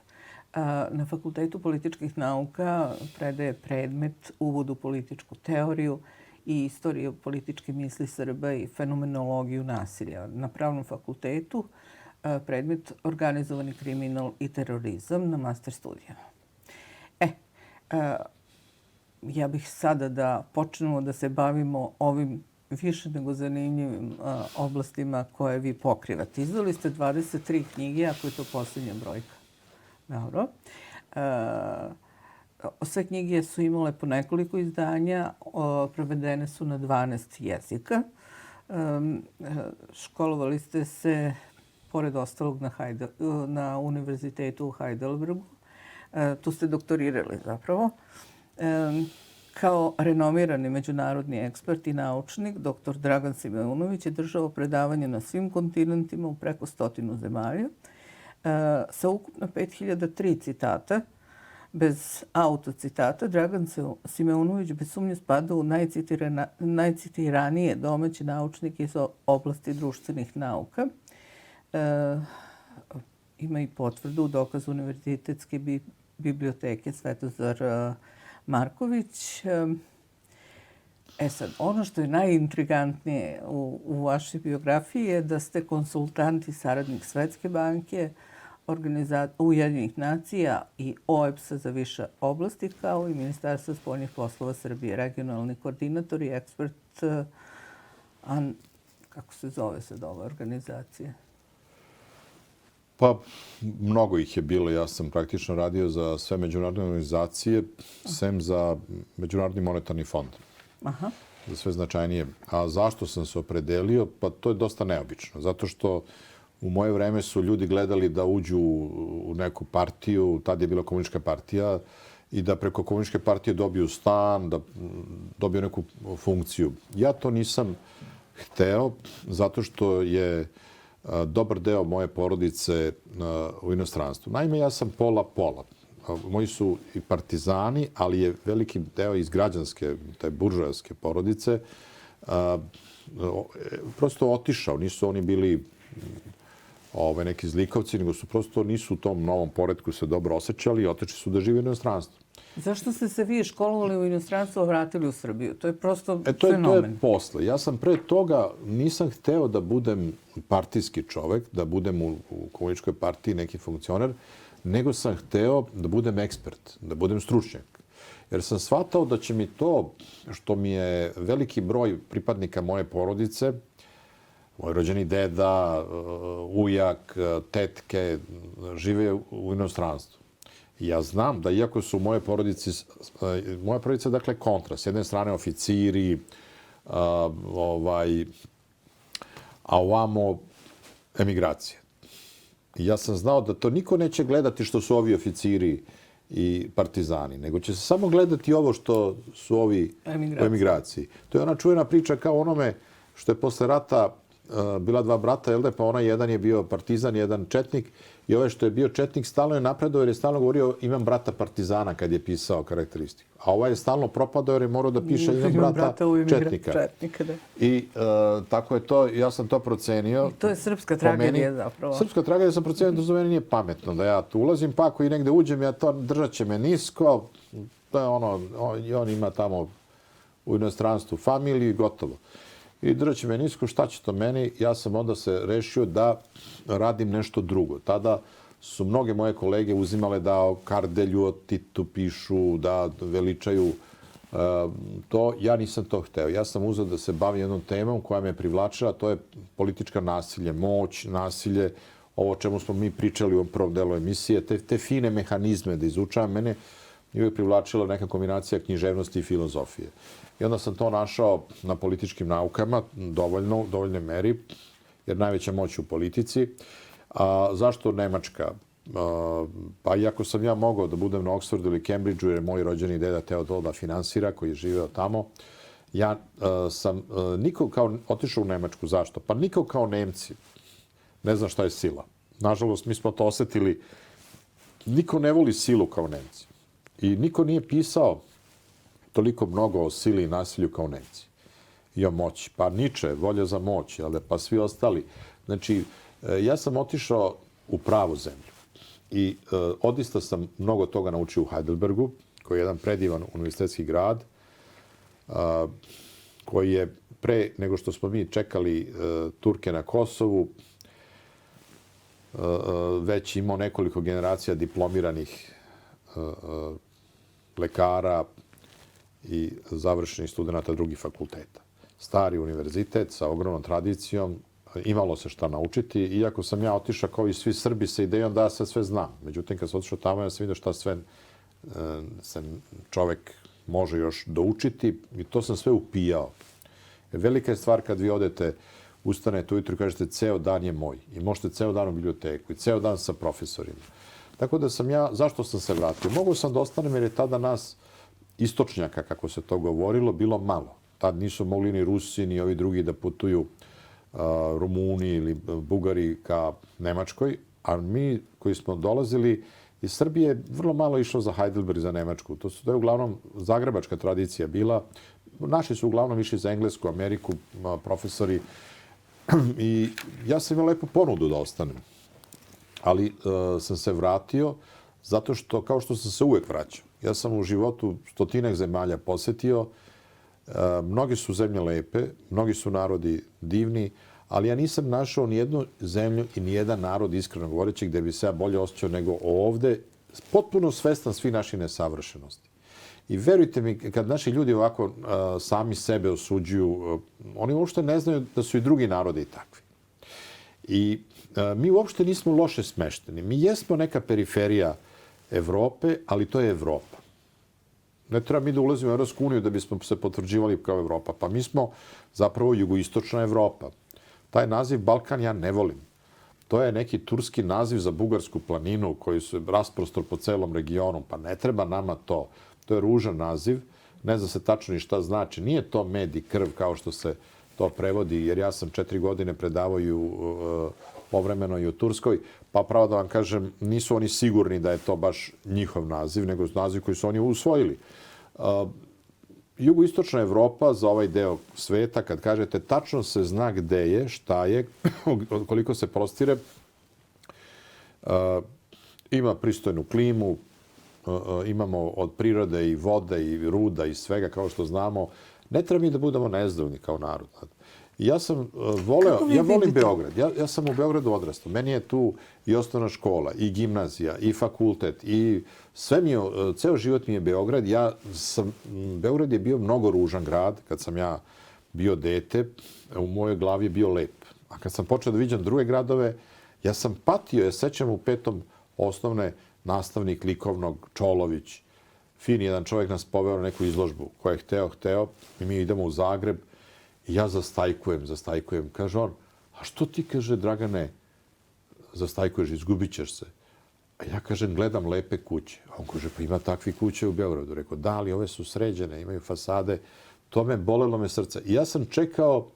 Na Fakultetu političkih nauka predaje predmet Uvod u političku teoriju i istoriju političke misli Srba i fenomenologiju nasilja. Na Pravnom fakultetu predmet Organizovani kriminal i terorizam na master studijama. Ja bih sada da počnemo da se bavimo ovim više nego zanimljivim oblastima koje vi pokrivate. Izdali ste 23 knjige, ako je to posljednja brojka. Dobro. Sve knjige su imale po nekoliko izdanja, prevedene su na 12 jezika. Školovali ste se, pored ostalog, na Univerzitetu u Heidelbergu. Tu ste doktorirali zapravo. Kao renomirani međunarodni ekspert i naučnik, dr. Dragan Simeunović je držao predavanje na svim kontinentima u preko 100 zemalja. Sa ukupno 5003 citata, bez autocitata, Dragan Simeunović bez sumnje spada u najcitiranije domaće naučnike iz oblasti društvenih nauka. Ima i potvrdu u dokazu Univerzitetske biblioteke Svetozar Marković. Sad, ono što je najintrigantnije u vašoj biografiji je da ste konsultant i saradnik Svetske banke, Ujedinjenih nacija i OEBS-a za više oblasti, kao i Ministarstva spoljnih poslova Srbije, regionalni koordinator i ekspert. Kako se zove sad ova organizacija? Pa, mnogo ih je bilo. Ja sam praktično radio za sve međunarodne organizacije, sem za Međunarodni monetarni fond. Aha. Za sve značajnije. A zašto sam se opredelio? Pa to je dosta neobično. Zato što u moje vreme su ljudi gledali da uđu u neku partiju, tad je bila komunistička partija, i da preko komunističke partije dobiju stan, da dobiju neku funkciju. Ja to nisam hteo, zato što je dobar deo moje porodice u inostranstvu. Naime, ja sam pola-pola. Moji su i partizani, ali je veliki deo iz građanske, te buržojanske porodice, prosto otišao. Nisu oni bili neki zlikovci, nego su prosto nisu u tom novom poretku se dobro osjećali i otišli su da žive u inostranstvu. Zašto ste se vi školovali u inostranstvu, a vratili u Srbiju? To je prosto To fenomen. je posle. Ja sam pre toga nisam hteo da budem partijski čovek, da budem u komunističkoj partiji neki funkcioner, nego sam hteo da budem ekspert, da budem stručnjak. Jer sam shvatao da će mi to, što mi je veliki broj pripadnika moje porodice, moj rođeni deda, ujak, tetke, žive u inostranstvu. Ja znam da iako su moja porodica je dakle kontra. S jedne strane oficiri, a ovamo emigracija. I ja sam znao da to niko neće gledati što su ovi oficiri i partizani, nego će se samo gledati ovo što su ovi u emigraciji. To je ona čuvena priča kao onome što je posle rata bila dva brata, jel da? Pa onaj jedan je bio partizan, jedan četnik, i ovaj što je bio četnik stalno je napredao jer je stalno govorio imam brata partizana kad je pisao karakteristiku. A ovaj je stalno propadao jer je morao da piše imam brata četnika. I tako je to, ja sam to procenio. I to je srpska tragedija zapravo. Srpska tragedija sam procenio da za meni nije pametno da ja tu ulazim, pa ako i negde uđem, ja to držat će me nisko. To je ono, on ima tamo u inostranstvu familiju i gotovo. I držat će me nisko, šta će to meni? Ja sam onda se rešio da radim nešto drugo. Tada su mnoge moje kolege uzimale da o Kardelju, o Titu pišu, da veličaju to. Ja nisam to hteo. Ja sam uzeo da se bavim jednom temom koja me privlačila, to je politička nasilje, moć, nasilje, ovo o čemu smo mi pričali u prvom delu emisije, te fine mehanizme da izučavam. Mene je uvijek privlačila neka kombinacija književnosti i filozofije. I onda sam to našao na političkim naukama, u dovoljnoj meri, jer najveća moć u politici. Zašto Nemačka? Pa iako sam ja mogao da budem na Oxfordu ili Cambridgeu, jer je moj rođeni deda teo to da finansira, koji je živeo tamo, ja sam niko kao otišao u Nemačku. Zašto? Pa niko kao Nemci ne zna šta je sila. Nažalost, mi smo to osetili. Niko ne voli silu kao Nemci. I niko nije pisao toliko mnogo o sili i nasilju kao Nemci. I o moći. Pa Nietzsche, volja za moć, pa svi ostali. Znači, ja sam otišao u pravu zemlju. i odista sam mnogo toga naučio u Heidelbergu, koji je jedan predivan univerzitetski grad, koji je pre nego što smo mi čekali Turke na Kosovu, već imao nekoliko generacija diplomiranih lekara i završenih studenta drugih fakulteta. Stari univerzitet sa ogromnom tradicijom, imalo se šta naučiti, iako sam ja otišao kao i svi Srbi sa idejom da ja sve znam. Međutim, kad sam otišao tamo, ja sam vidio šta sve se čovek može još doučiti i to sam sve upijao. Velika je stvar kad vi odete, ustanete ujutru i kažete ceo dan je moj i možete ceo dan u biblioteku i ceo dan sa profesorima. Tako da sam ja, zašto sam se vratio? Mogao sam da ostanem jer je tada nas istočnjaka, kako se to govorilo, bilo malo. Tad nisu mogli ni Rusi, ni ovi drugi da putuju Rumuni ili Bugari ka Nemačkoj, a mi koji smo dolazili iz Srbije vrlo malo išlo za Heidelberg i za Nemačku. To je uglavnom zagrebačka tradicija bila. Naši su uglavnom išli za Englesku, Ameriku, profesori. I ja sam imao lepu ponudu da ostanem. Ali sam se vratio zato što, kao što sam se uvek vraćao, ja sam u životu stotinak zemalja posetio. Mnoge su zemlje lepe, mnogi su narodi divni, ali ja nisam našao ni jednu zemlju i ni jedan narod, iskreno govoreći, gde bi se ja bolje osjećao nego ovde, potpuno svestan svih naših nesavršenosti. I verujte mi, kad naši ljudi ovako sami sebe osuđuju, oni uopšte ne znaju da su i drugi narodi takvi. I mi uopšte nismo loše smešteni. Mi jesmo neka periferija Evrope, ali to je Evropa. Ne treba mi da ulazimo u Evropsku uniju da bismo se potvrđivali kao Evropa. Pa mi smo zapravo jugoistočna Evropa. Taj naziv Balkan ja ne volim. To je neki turski naziv za Bugarsku planinu koji se rasprostor po celom regionu. Pa ne treba nama to. To je ružan naziv. Ne zna se tačno ni šta znači. Nije to med i krv kao što se to prevodi, jer ja sam 4 godine predavao povremeno i u Turskoj, pa pravo da vam kažem, nisu oni sigurni da je to baš njihov naziv, nego naziv koji su oni usvojili. Jugoistočna Evropa za ovaj deo sveta, kad kažete, tačno se zna gde je, šta je, koliko se prostire, ima pristojnu klimu, imamo od prirode i vode i ruda i svega, kao što znamo. Ne treba mi da budemo nezadovoljni kao narod. Ja sam ja volim Beograd. Ja sam u Beogradu odrastao. Meni je tu i osnovna škola, i gimnazija, i fakultet, i sve ceo život mi je Beograd. Beograd je bio mnogo ružan grad. Kad sam ja bio dete, u mojoj glavi je bio lep. A kad sam počeo da viđam druge gradove, ja sam patio. Ja sećam u 5. osnovne nastavnik likovnog Čolović. Fin jedan čovjek nas poveo na neku izložbu koja je hteo i mi idemo u Zagreb i ja zastajkujem. Kaže on, a što ti, kaže, Dragane, zastajkuješ, izgubit ćeš se. A ja kažem, gledam lepe kuće. A on kaže, pa ima takvi kuće u Beogradu. Rekao, da, ali ove su sređene, imaju fasade. To bolelo me srce. I ja sam čekao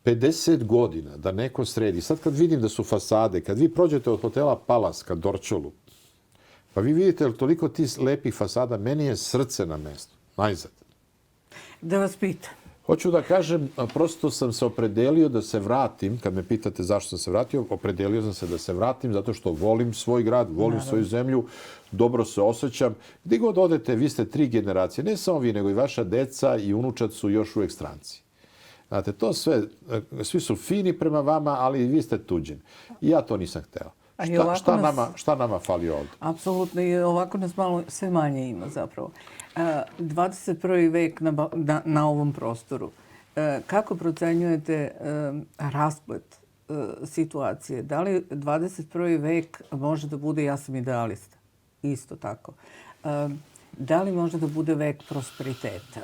50 godina da neko sredi. Sad kad vidim da su fasade, kad vi prođete od hotela Palas ka Dorćolu, pa vi vidite toliko ti lepih fasada, meni je srce na mestu, najzad. Da vas pitam. Hoću da kažem, prosto sam se opredelio da se vratim, kad me pitate zašto sam se vratio, opredelio sam se da se vratim zato što volim svoj grad, volim svoju zemlju, dobro se osjećam. Gdje god odete, vi ste 3 generacije, ne samo vi, nego i vaša deca i unučad su još uvijek stranci. Znate, to sve, svi su fini prema vama, ali vi ste tuđeni. I ja to nisam hteo. Šta nama fali ovdje? Apsolutno, i ovako nas malo sve manje ima zapravo. 21. vek na ovom prostoru. Kako procenjujete rasplet situacije? Da li 21. vek može da bude, ja sam idealista, isto tako, da li može da bude vek prosperiteta?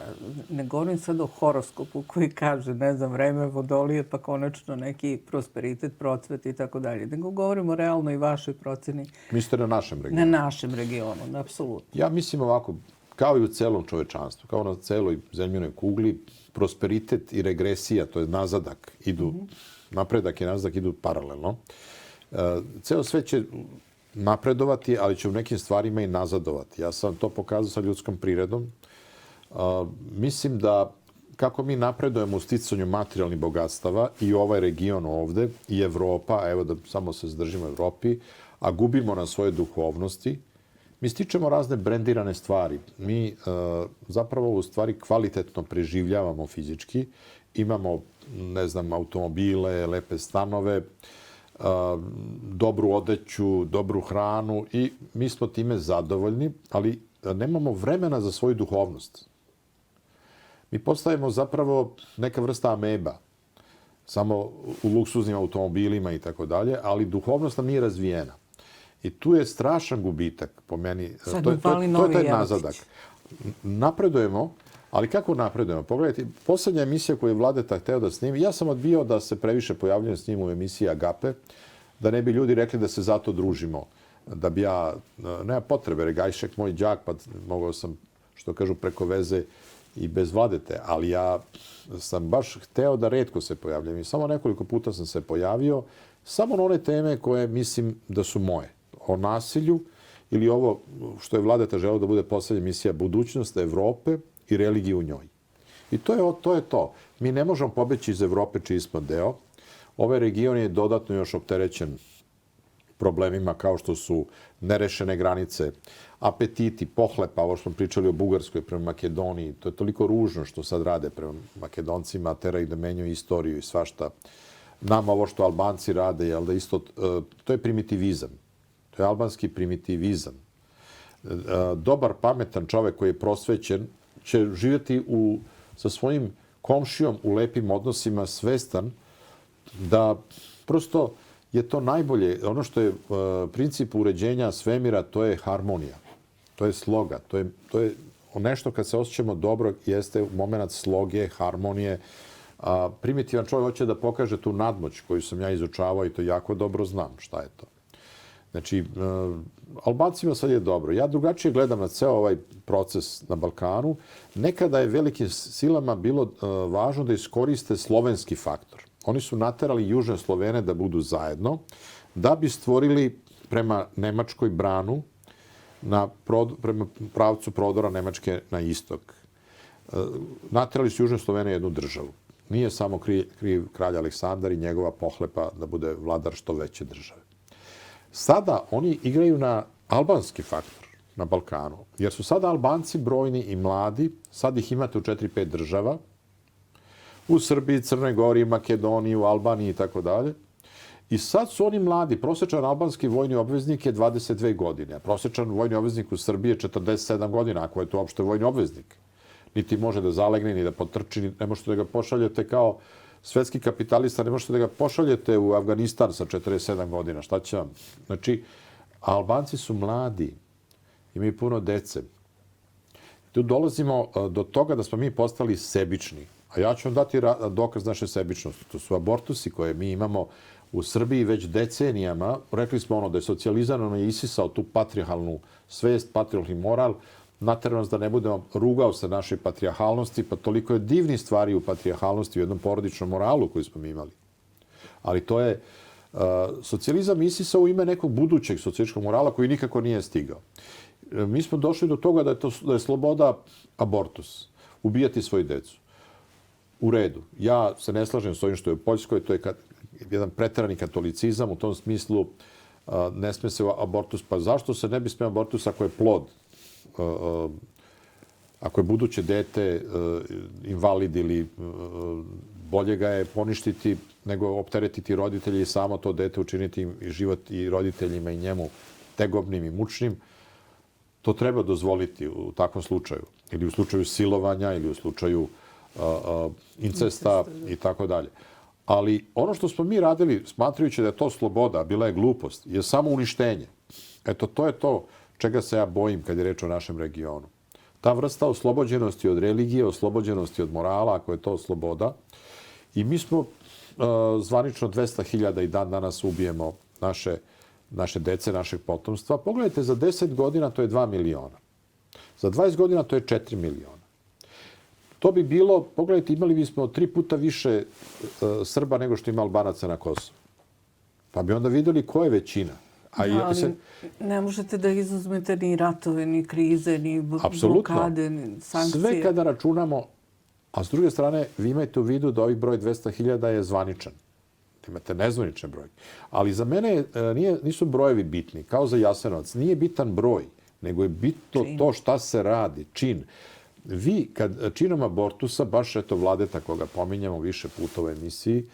Ne govorim sad o horoskopu koji kaže, ne znam, vreme vodolije, pa konačno neki prosperitet, procvet i tako dalje. Nego govorimo realno i vašoj proceni. Mislite na našem regionu? Na našem regionu, apsolutno. Ja mislim ovako, kao i u celom čovečanstvu, kao na celoj zemljenoj kugli, prosperitet i regresija, to je nazadak, napredak i nazadak idu paralelno. Ceo svet će napredovati, ali će u nekim stvarima i nazadovati. Ja sam to pokazao sa ljudskom prirodom. Mislim da kako mi napredujemo u sticanju materijalnih bogatstava i ovaj region ovde i Evropa, evo da samo se zadržimo u Evropi, a gubimo na svoje duhovnosti, mi stičemo razne brendirane stvari. Mi zapravo u stvari kvalitetno preživljavamo fizički. Imamo, ne znam, automobile, lepe stanove, dobru odeću, dobru hranu i mi smo time zadovoljni, ali nemamo vremena za svoju duhovnost. Mi postajemo zapravo neka vrsta ameba, samo u luksuznim automobilima i tako dalje, ali duhovnost nam nije razvijena. I tu je strašan gubitak, po meni. To je taj nazadak. Napredujemo, ali kako napredujemo? Pogledajte, posljednja emisija koju je Vladeta hteo da snimi, ja sam odbio da se previše pojavljujem s njim u emisiji Agape, da ne bi ljudi rekli da se zato družimo. Da bi ja, nema potrebe, Regajšek moj đak, pa mogao sam, što kažu, preko veze i bez Vladete, ali ja sam baš hteo da retko se pojavljam i samo nekoliko puta sam se pojavio, samo na one teme koje mislim da su moje. O nasilju ili ovo što je Vladeta želeo da bude poslednja emisija, budućnost Evrope i religije u njoj. I to je to. Mi ne možemo pobeći iz Evrope čiji smo deo. Ovaj region je dodatno još opterećen problemima kao što su nerešene granice, apetiti, pohlepa, ovo što smo pričali o Bugarskoj prema Makedoniji. To je toliko ružno što sad rade prema Makedoncima, tera ih da menjaju istoriju i svašta. Nama ovo što Albanci rade, jel da isto, to je primitivizam. To je albanski primitivizam. Dobar, pametan čovek koji je prosvećen će živjeti sa svojim komšijom u lepim odnosima, svestan da prosto je to najbolje. Ono što je princip uređenja svemira, to je harmonija. To je sloga. To je nešto kad se osjećamo dobro, jeste moment sloge, harmonije. Primitivan čovjek hoće da pokaže tu nadmoć koju sam ja izučavao i to jako dobro znam šta je to. Znači, Albancima sad je dobro. Ja drugačije gledam na ceo ovaj proces na Balkanu. Nekada je velikim silama bilo važno da iskoriste slovenski faktor. Oni su naterali južne Slovene da budu zajedno, da bi stvorili prema Nemačkoj branu prema pravcu prodora Nemačke na istok. Naterali su južne Slovene jednu državu. Nije samo kriv kralj Aleksandar i njegova pohlepa da bude vladar što veće države. Sada oni igraju na albanski faktor na Balkanu, jer su sada Albanci brojni i mladi, sad ih imate u 4-5 država, u Srbiji, Crnoj Gori, Makedoniji, u Albaniji i tako dalje. I sad su oni mladi. Prosječan albanski vojni obveznik je 22 godine. Prosječan vojni obveznik u Srbiji je 47 godina, ako je to uopšte vojni obveznik. Niti može da zalegne, ni da potrči, ne možete da ga pošaljete kao svetski kapitalista, ne možete da ga pošaljete u Afganistan sa 47 godina. Šta će vam? Znači, Albanci su mladi, imaju puno dece. Tu dolazimo do toga da smo mi postali sebični. A ja ću vam dati dokaz naše sebičnosti. To su abortusi koje mi imamo u Srbiji već decenijama. Rekli smo da je socijalizam isisao tu patrijarhalnu svest, patrijarhalni moral, naterao nas da ne budemo, rugao se naše patrijarhalnosti, pa toliko je divnih stvari u patrijarhalnosti, u jednom porodičnom moralu koji smo mi imali. Ali to je socijalizam isisao u ime nekog budućeg socijalističkog morala koji nikako nije stigao. Mi smo došli do toga da je sloboda abortus, ubijati svoju decu. U redu. Ja se ne slažem s ovim što je u Poljskoj, to je jedan preterani katolicizam, u tom smislu ne sme se abortus. Pa zašto se ne bi smeo abortus ako je plod? Ako je buduće dete invalid ili bolje ga je poništiti nego opteretiti roditelji i samo to dete učiniti život i roditeljima i njemu tegobnim i mučnim, to treba dozvoliti u takvom slučaju. Ili u slučaju silovanja, ili u slučaju incesta i tako dalje. Ali ono što smo mi radili, smatrajući da je to sloboda, bila je glupost, je samo uništenje. Eto, to je to čega se ja bojim kad je reč o našem regionu. Ta vrsta oslobođenosti od religije, oslobođenosti od morala, ako je to sloboda. I mi smo zvanično 200.000 i dan danas ubijemo naše dece, našeg potomstva. Pogledajte, za 10 godina to je 2 miliona. Za 20 godina to je 4 miliona. To bi bilo, pogledajte, imali bismo 3 puta više Srba nego što ima Albanaca na Kosovu. Pa bi onda videli ko je većina. Ali ne možete da izuzmete ni ratove, ni krize, ni blokade, ni sankcije. Sve kada računamo, a s druge strane, vi imajte u vidu da ovih broj 200.000 je zvaničan. imate nezvanične brojke. Ali za mene nisu brojevi bitni, kao za Jasenovac. Nije bitan broj, nego je bitno to šta se radi, čin. Vi, kad činom abortusa, baš eto Vladeta koga pominjamo više puta u emisiji,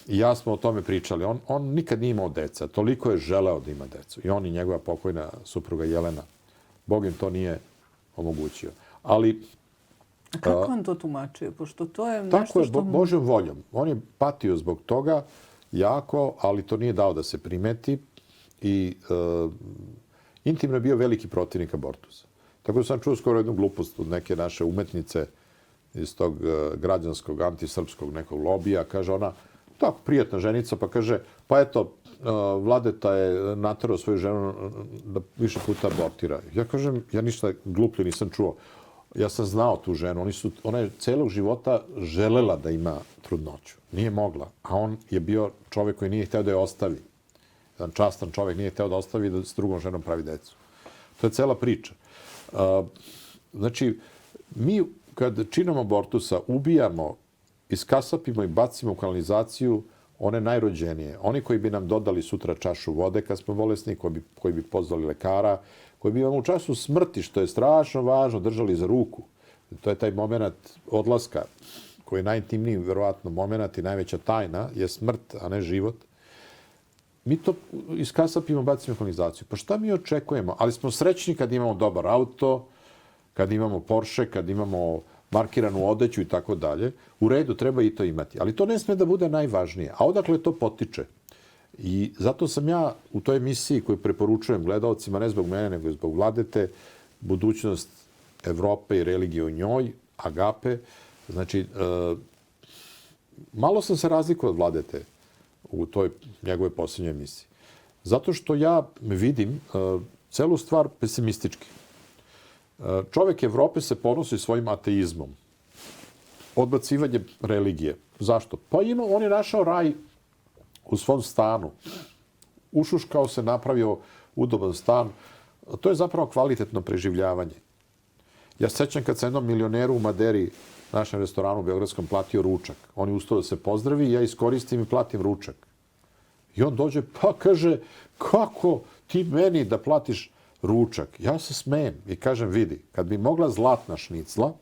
ja smo o tome pričali. On nikad nije imao deca. Toliko je želeo da ima decu. I on i njegova pokojna supruga Jelena. Bog im to nije omogućio. Ali... A kako on to tumačio? Pošto to je nešto tako je, što... Božjom voljom. On je patio zbog toga jako, ali to nije dao da se primeti. I intimno je bio veliki protivnik abortusa. Tako da sam čuo skoro jednu glupost od neke naše umetnice iz tog građanskog, antisrpskog nekog lobija. Kaže ona, tako, prijatna ženica, pa kaže, pa eto, Vladeta je naterao svoju ženu da više puta abortira. Ja kažem, ja ništa gluplje nisam čuo. Ja sam znao tu ženu. Ona je celog života želela da ima trudnoću. Nije mogla. A on je bio čovjek koji nije hteo da je ostavi. Jedan častan čovjek nije hteo da ostavi da s drugom ženom pravi decu. To je cela priča. Znači, mi kad činom abortusa ubijamo, iskasapimo i bacimo u kanalizaciju one najrođenije. Oni koji bi nam dodali sutra čašu vode kad smo bolesni, koji bi pozvali lekara, koji bi vam u času smrti, što je strašno važno, držali za ruku. To je taj moment odlaska, koji je najintimniji, verovatno, moment i najveća tajna, je smrt, a ne život. Mi to iskasapimo, bacimo u kanalizaciju. Pa šta mi očekujemo? Ali smo srećni kad imamo dobar auto, kad imamo Porsche, kad imamo markiranu odeću i tako dalje. U redu, treba i to imati. Ali to ne sme da bude najvažnije. A odakle to potiče? I zato sam ja u toj emisiji koju preporučujem gledalcima, ne zbog mene, nego zbog Vladete, budućnost Evrope i religije u njoj, Agape. Znači, malo sam se razlikovao od Vladete u toj njegove posljednjoj emisiji. Zato što ja vidim celu stvar pesimistički. Čovjek Evrope se ponosi svojim ateizmom. Odbacivanjem religije. Zašto? Pa on je našao raj u svom stanu. Ušuškao se, napravio udoban stan. To je zapravo kvalitetno preživljavanje. Ja se sećam kad sam jednom milioneru u Maderi, našem restoranu u Beogradskom, platio ručak. On je ustao da se pozdravi, ja iskoristim i platim ručak. I on dođe, pa kaže, kako ti meni da platiš ručak? Ja se smejem i kažem, vidi, kad bi mogla zlatna šnicla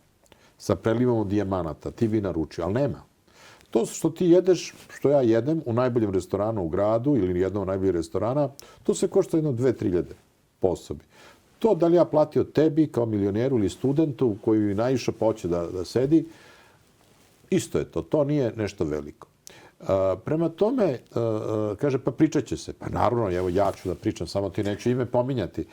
sa prelivom od dijamanata, ti bi naručio, ali nema. To što ti jedeš, što ja jedem u najboljem restoranu u gradu ili jednom od najboljih restorana, to se košta jedno 2-3 po osobi. To da li ja platio tebi kao milioneru ili studentu koji je naišao pa hoće da sedi, isto je to. To nije nešto veliko. Prema tome, kaže, pa pričat će se. Pa naravno, evo ja ću da pričam, samo ti neću ime pominjati.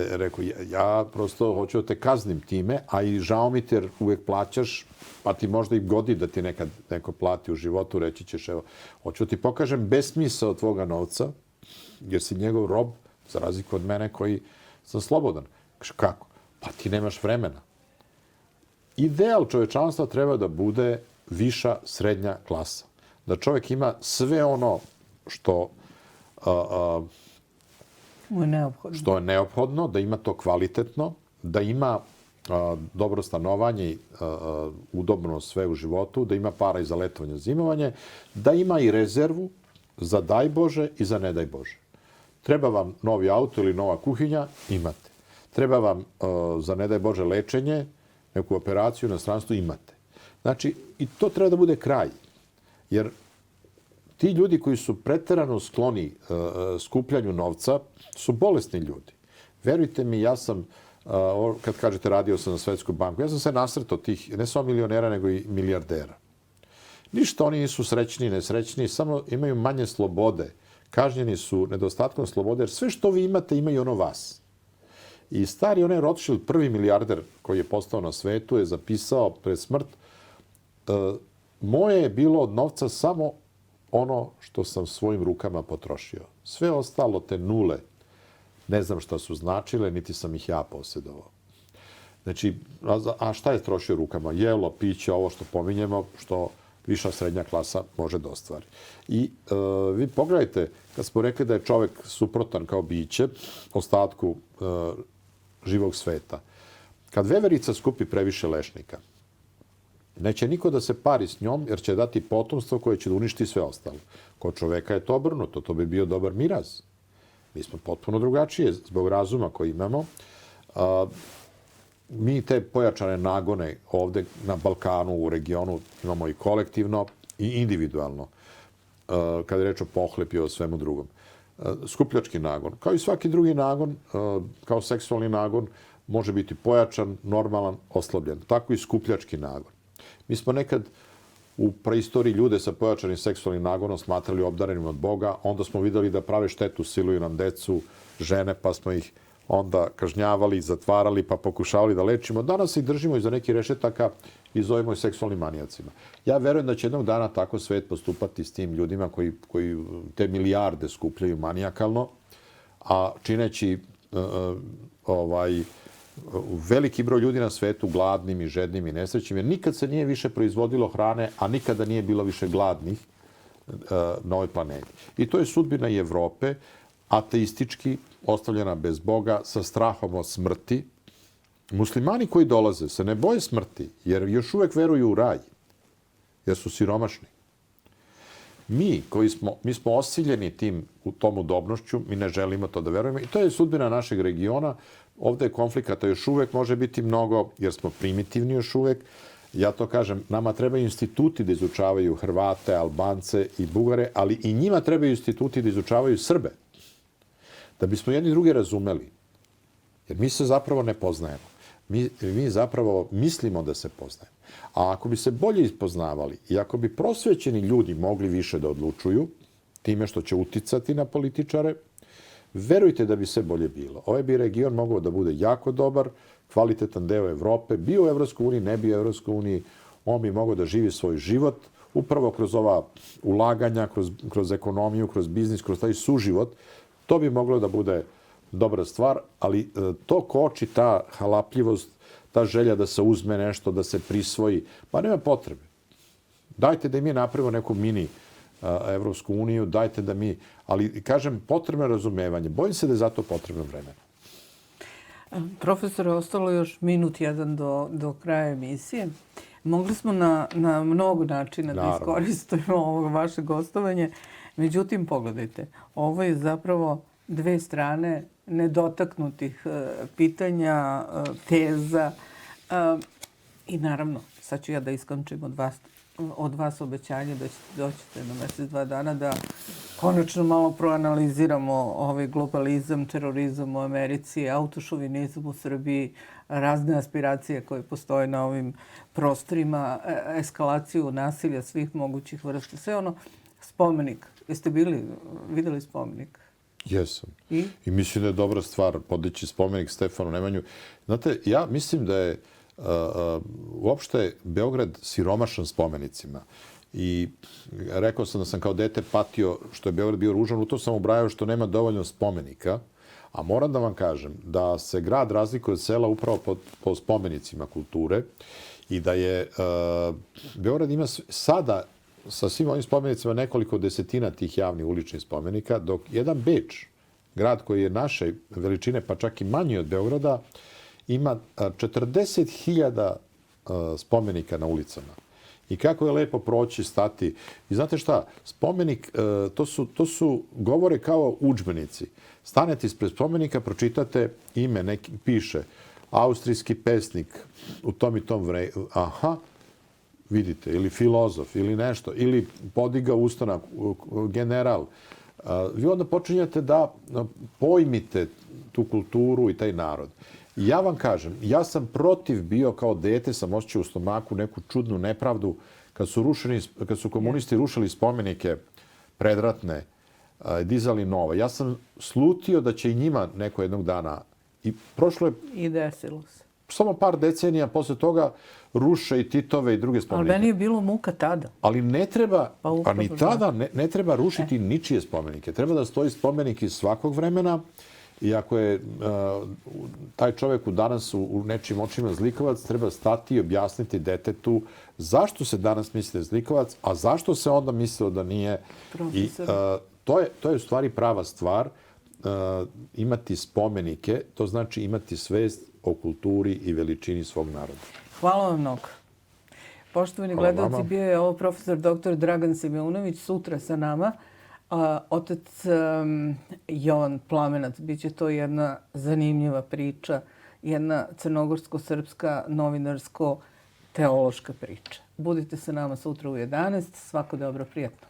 Rekao, ja prosto hoću da te kaznim time, a i žao mi te jer uvijek plaćaš, pa ti možda i godi da ti nekad neko plati u životu, reći ćeš, evo, hoću da ti pokažem besmisao tvoga novca, jer si njegov rob, za razliku od mene koji sam slobodan. Kaže, kako? Pa ti nemaš vremena. Ideal čovečanstva treba da bude viša srednja klasa. Da čovjek ima sve ono što je neophodno, da ima to kvalitetno, da ima dobro stanovanje i udobno sve u životu, da ima para i za letovanje i zimovanje, da ima i rezervu za daj Bože i za ne daj Bože. Treba vam novi auto ili nova kuhinja, imate. Treba vam za ne daj Bože lečenje, neku operaciju na stranstvu, imate. Znači, i to treba da bude kraj. Jer ti ljudi koji su preterano skloni skupljanju novca su bolesni ljudi. Verujte mi, ja sam, kad kažete radio sam na Svetsku banku, ja sam se nasretao tih, ne samo milionera, nego i milijardera. Ništa oni nisu srećni, nesrećni, samo imaju manje slobode. Kažnjeni su nedostatkom slobode, jer sve što vi imate, ima i ono vas. I stari onaj Rothschild, prvi milijarder koji je postao na svetu, je zapisao pred smrt, moje je bilo od novca samo ono što sam svojim rukama potrošio. Sve ostalo, te nule, ne znam šta su značile, niti sam ih ja posjedovao. Znači, a šta je trošio rukama? Jelo, piće, ovo što pominjemo, što viša srednja klasa može da ostvari. I vi pogledajte, kad smo rekli da je čovjek suprotan kao biće ostatku živog sveta. Kad veverica skupi previše lešnika, Neće niko da se pari s njom jer će dati potomstvo koje će da uništi sve ostalo. Kod čoveka je to obrnuto, to bi bio dobar miraz. Mi smo potpuno drugačije zbog razuma koji imamo. Mi te pojačane nagone ovde na Balkanu, u regionu, imamo i kolektivno i individualno. Kada je reč o pohlepi i o svemu drugom. Skupljački nagon, kao i svaki drugi nagon, kao seksualni nagon, može biti pojačan, normalan, oslabljen. Tako i skupljački nagon. Mi smo nekad u preistoriji ljude sa pojačanim seksualnim nagonom smatrali obdarenim od Boga, onda smo videli da prave štetu, siluju nam decu, žene, pa smo ih onda kažnjavali, zatvarali, pa pokušavali da lečimo. Danas ih držimo iza nekih rešetaka i zovemo ih seksualnim manijacima. Ja verujem da će jednog dana tako svet postupati s tim ljudima koji te milijarde skupljaju manijakalno, a čineći veliki broj ljudi na svetu gladnim i žednim i nesrećnim, jer nikad se nije više proizvodilo hrane, a nikada nije bilo više gladnih na ovoj planeti. I to je sudbina i Evrope, ateistički, ostavljena bez Boga, sa strahom od smrti. Muslimani koji dolaze se ne boje smrti, jer još uvek veruju u raj, jer su siromašni. Mi smo osiljeni tom udobnošću, mi ne želimo to da verujemo i to je sudbina našeg regiona. Ovde je konflikata još uvek može biti mnogo, jer smo primitivni još uvek. Ja to kažem, nama trebaju instituti da izučavaju Hrvate, Albance i Bugare, ali i njima trebaju instituti da izučavaju Srbe. Da bismo jedni drugi razumeli. Jer mi se zapravo ne poznajemo. Mi zapravo mislimo da se poznajemo. A ako bi se bolje ispoznavali i ako bi prosvećeni ljudi mogli više da odlučuju, time što će uticati na političare, verujte da bi sve bolje bilo. Ovaj bi region mogao da bude jako dobar, kvalitetan deo Evrope, bio u Evropskoj uniji, ne bio u Evropskoj uniji, on bi mogao da živi svoj život, upravo kroz ova ulaganja, kroz ekonomiju, kroz biznis, kroz taj suživot. To bi moglo da bude dobra stvar, ali to koči ta halapljivost, ta želja da se uzme nešto, da se prisvoji. Pa nema potrebe. Dajte da i mi napravimo neku mini Evropsku uniju, dajte da mi... Ali, kažem, potrebno je razumevanje. Bojim se da je zato potrebno vremena. Profesore, ostalo još minut jedan do kraja emisije. Mogli smo na mnogo načina da iskoristimo ovo vaše gostovanje. Međutim, pogledajte, ovo je zapravo dve strane nedotaknutih pitanja, teza. I naravno, sad ću ja da iskončim od vas obećanje da ćete doći na mesec, 2 dana da konačno malo proanaliziramo ovaj globalizam, terorizam u Americi, autošovinizam u Srbiji, razne aspiracije koje postoje na ovim prostorima, eskalaciju nasilja svih mogućih vrsta. Sve ono, spomenik. Jeste videli spomenik? Jesam. I mislim da je dobra stvar podići spomenik Stefanu Nemanju. Znate, ja mislim da je uopšte Beograd siromašan spomenicima. I rekao sam da sam kao dete patio što je Beograd bio ružan, u to sam ubrajao što nema dovoljno spomenika. A moram da vam kažem da se grad razlikuje od sela upravo po spomenicima kulture i da je Beograd ima sada sa svim ovim spomenicima nekoliko desetina tih javnih uličnih spomenika, dok jedan Beč, grad koji je naše veličine, pa čak i manji od Beograda, ima 40.000 spomenika na ulicama. I kako je lepo proći, stati. I znate šta, spomenik, to su govore kao udžbenici. Stanete ispred spomenika, pročitate ime, neki piše austrijski pesnik u tom i tom vremenu. Aha, vidite, ili filozof, ili nešto, ili podigao ustanak, general. Vi onda počinjete da pojmite tu kulturu i taj narod. I ja vam kažem, ja sam protiv bio kao dete, sam osjećao u stomaku neku čudnu nepravdu kad su komunisti rušili spomenike predratne, dizali nove. Ja sam slutio da će i njima neko jednog dana, i prošlo je... I desilo se. Samo par decenija posle toga ruše i Titove i druge spomenike. Ali meni je bilo muka tada. Ali ne treba, pa ni tada ne treba rušiti ničije spomenike. Treba da stoji spomenik iz svakog vremena i ako je taj čovek danas u nečim očima zlikovac, treba stati i objasniti detetu zašto se danas misli da je zlikovac, a zašto se onda mislilo da nije. I to je u stvari prava stvar. Imati spomenike, to znači imati svest o kulturi i veličini svog naroda. Hvala vam mnogo. Poštovani Hvala gledalci, vama. bio je ovo profesor dr. Dragan Semeunović, sutra sa nama. Otac Jovan Plamenac. Biće to jedna zanimljiva priča, jedna crnogorsko-srpska novinarsko-teološka priča. Budite sa nama sutra u 11. Svako dobro, prijatno.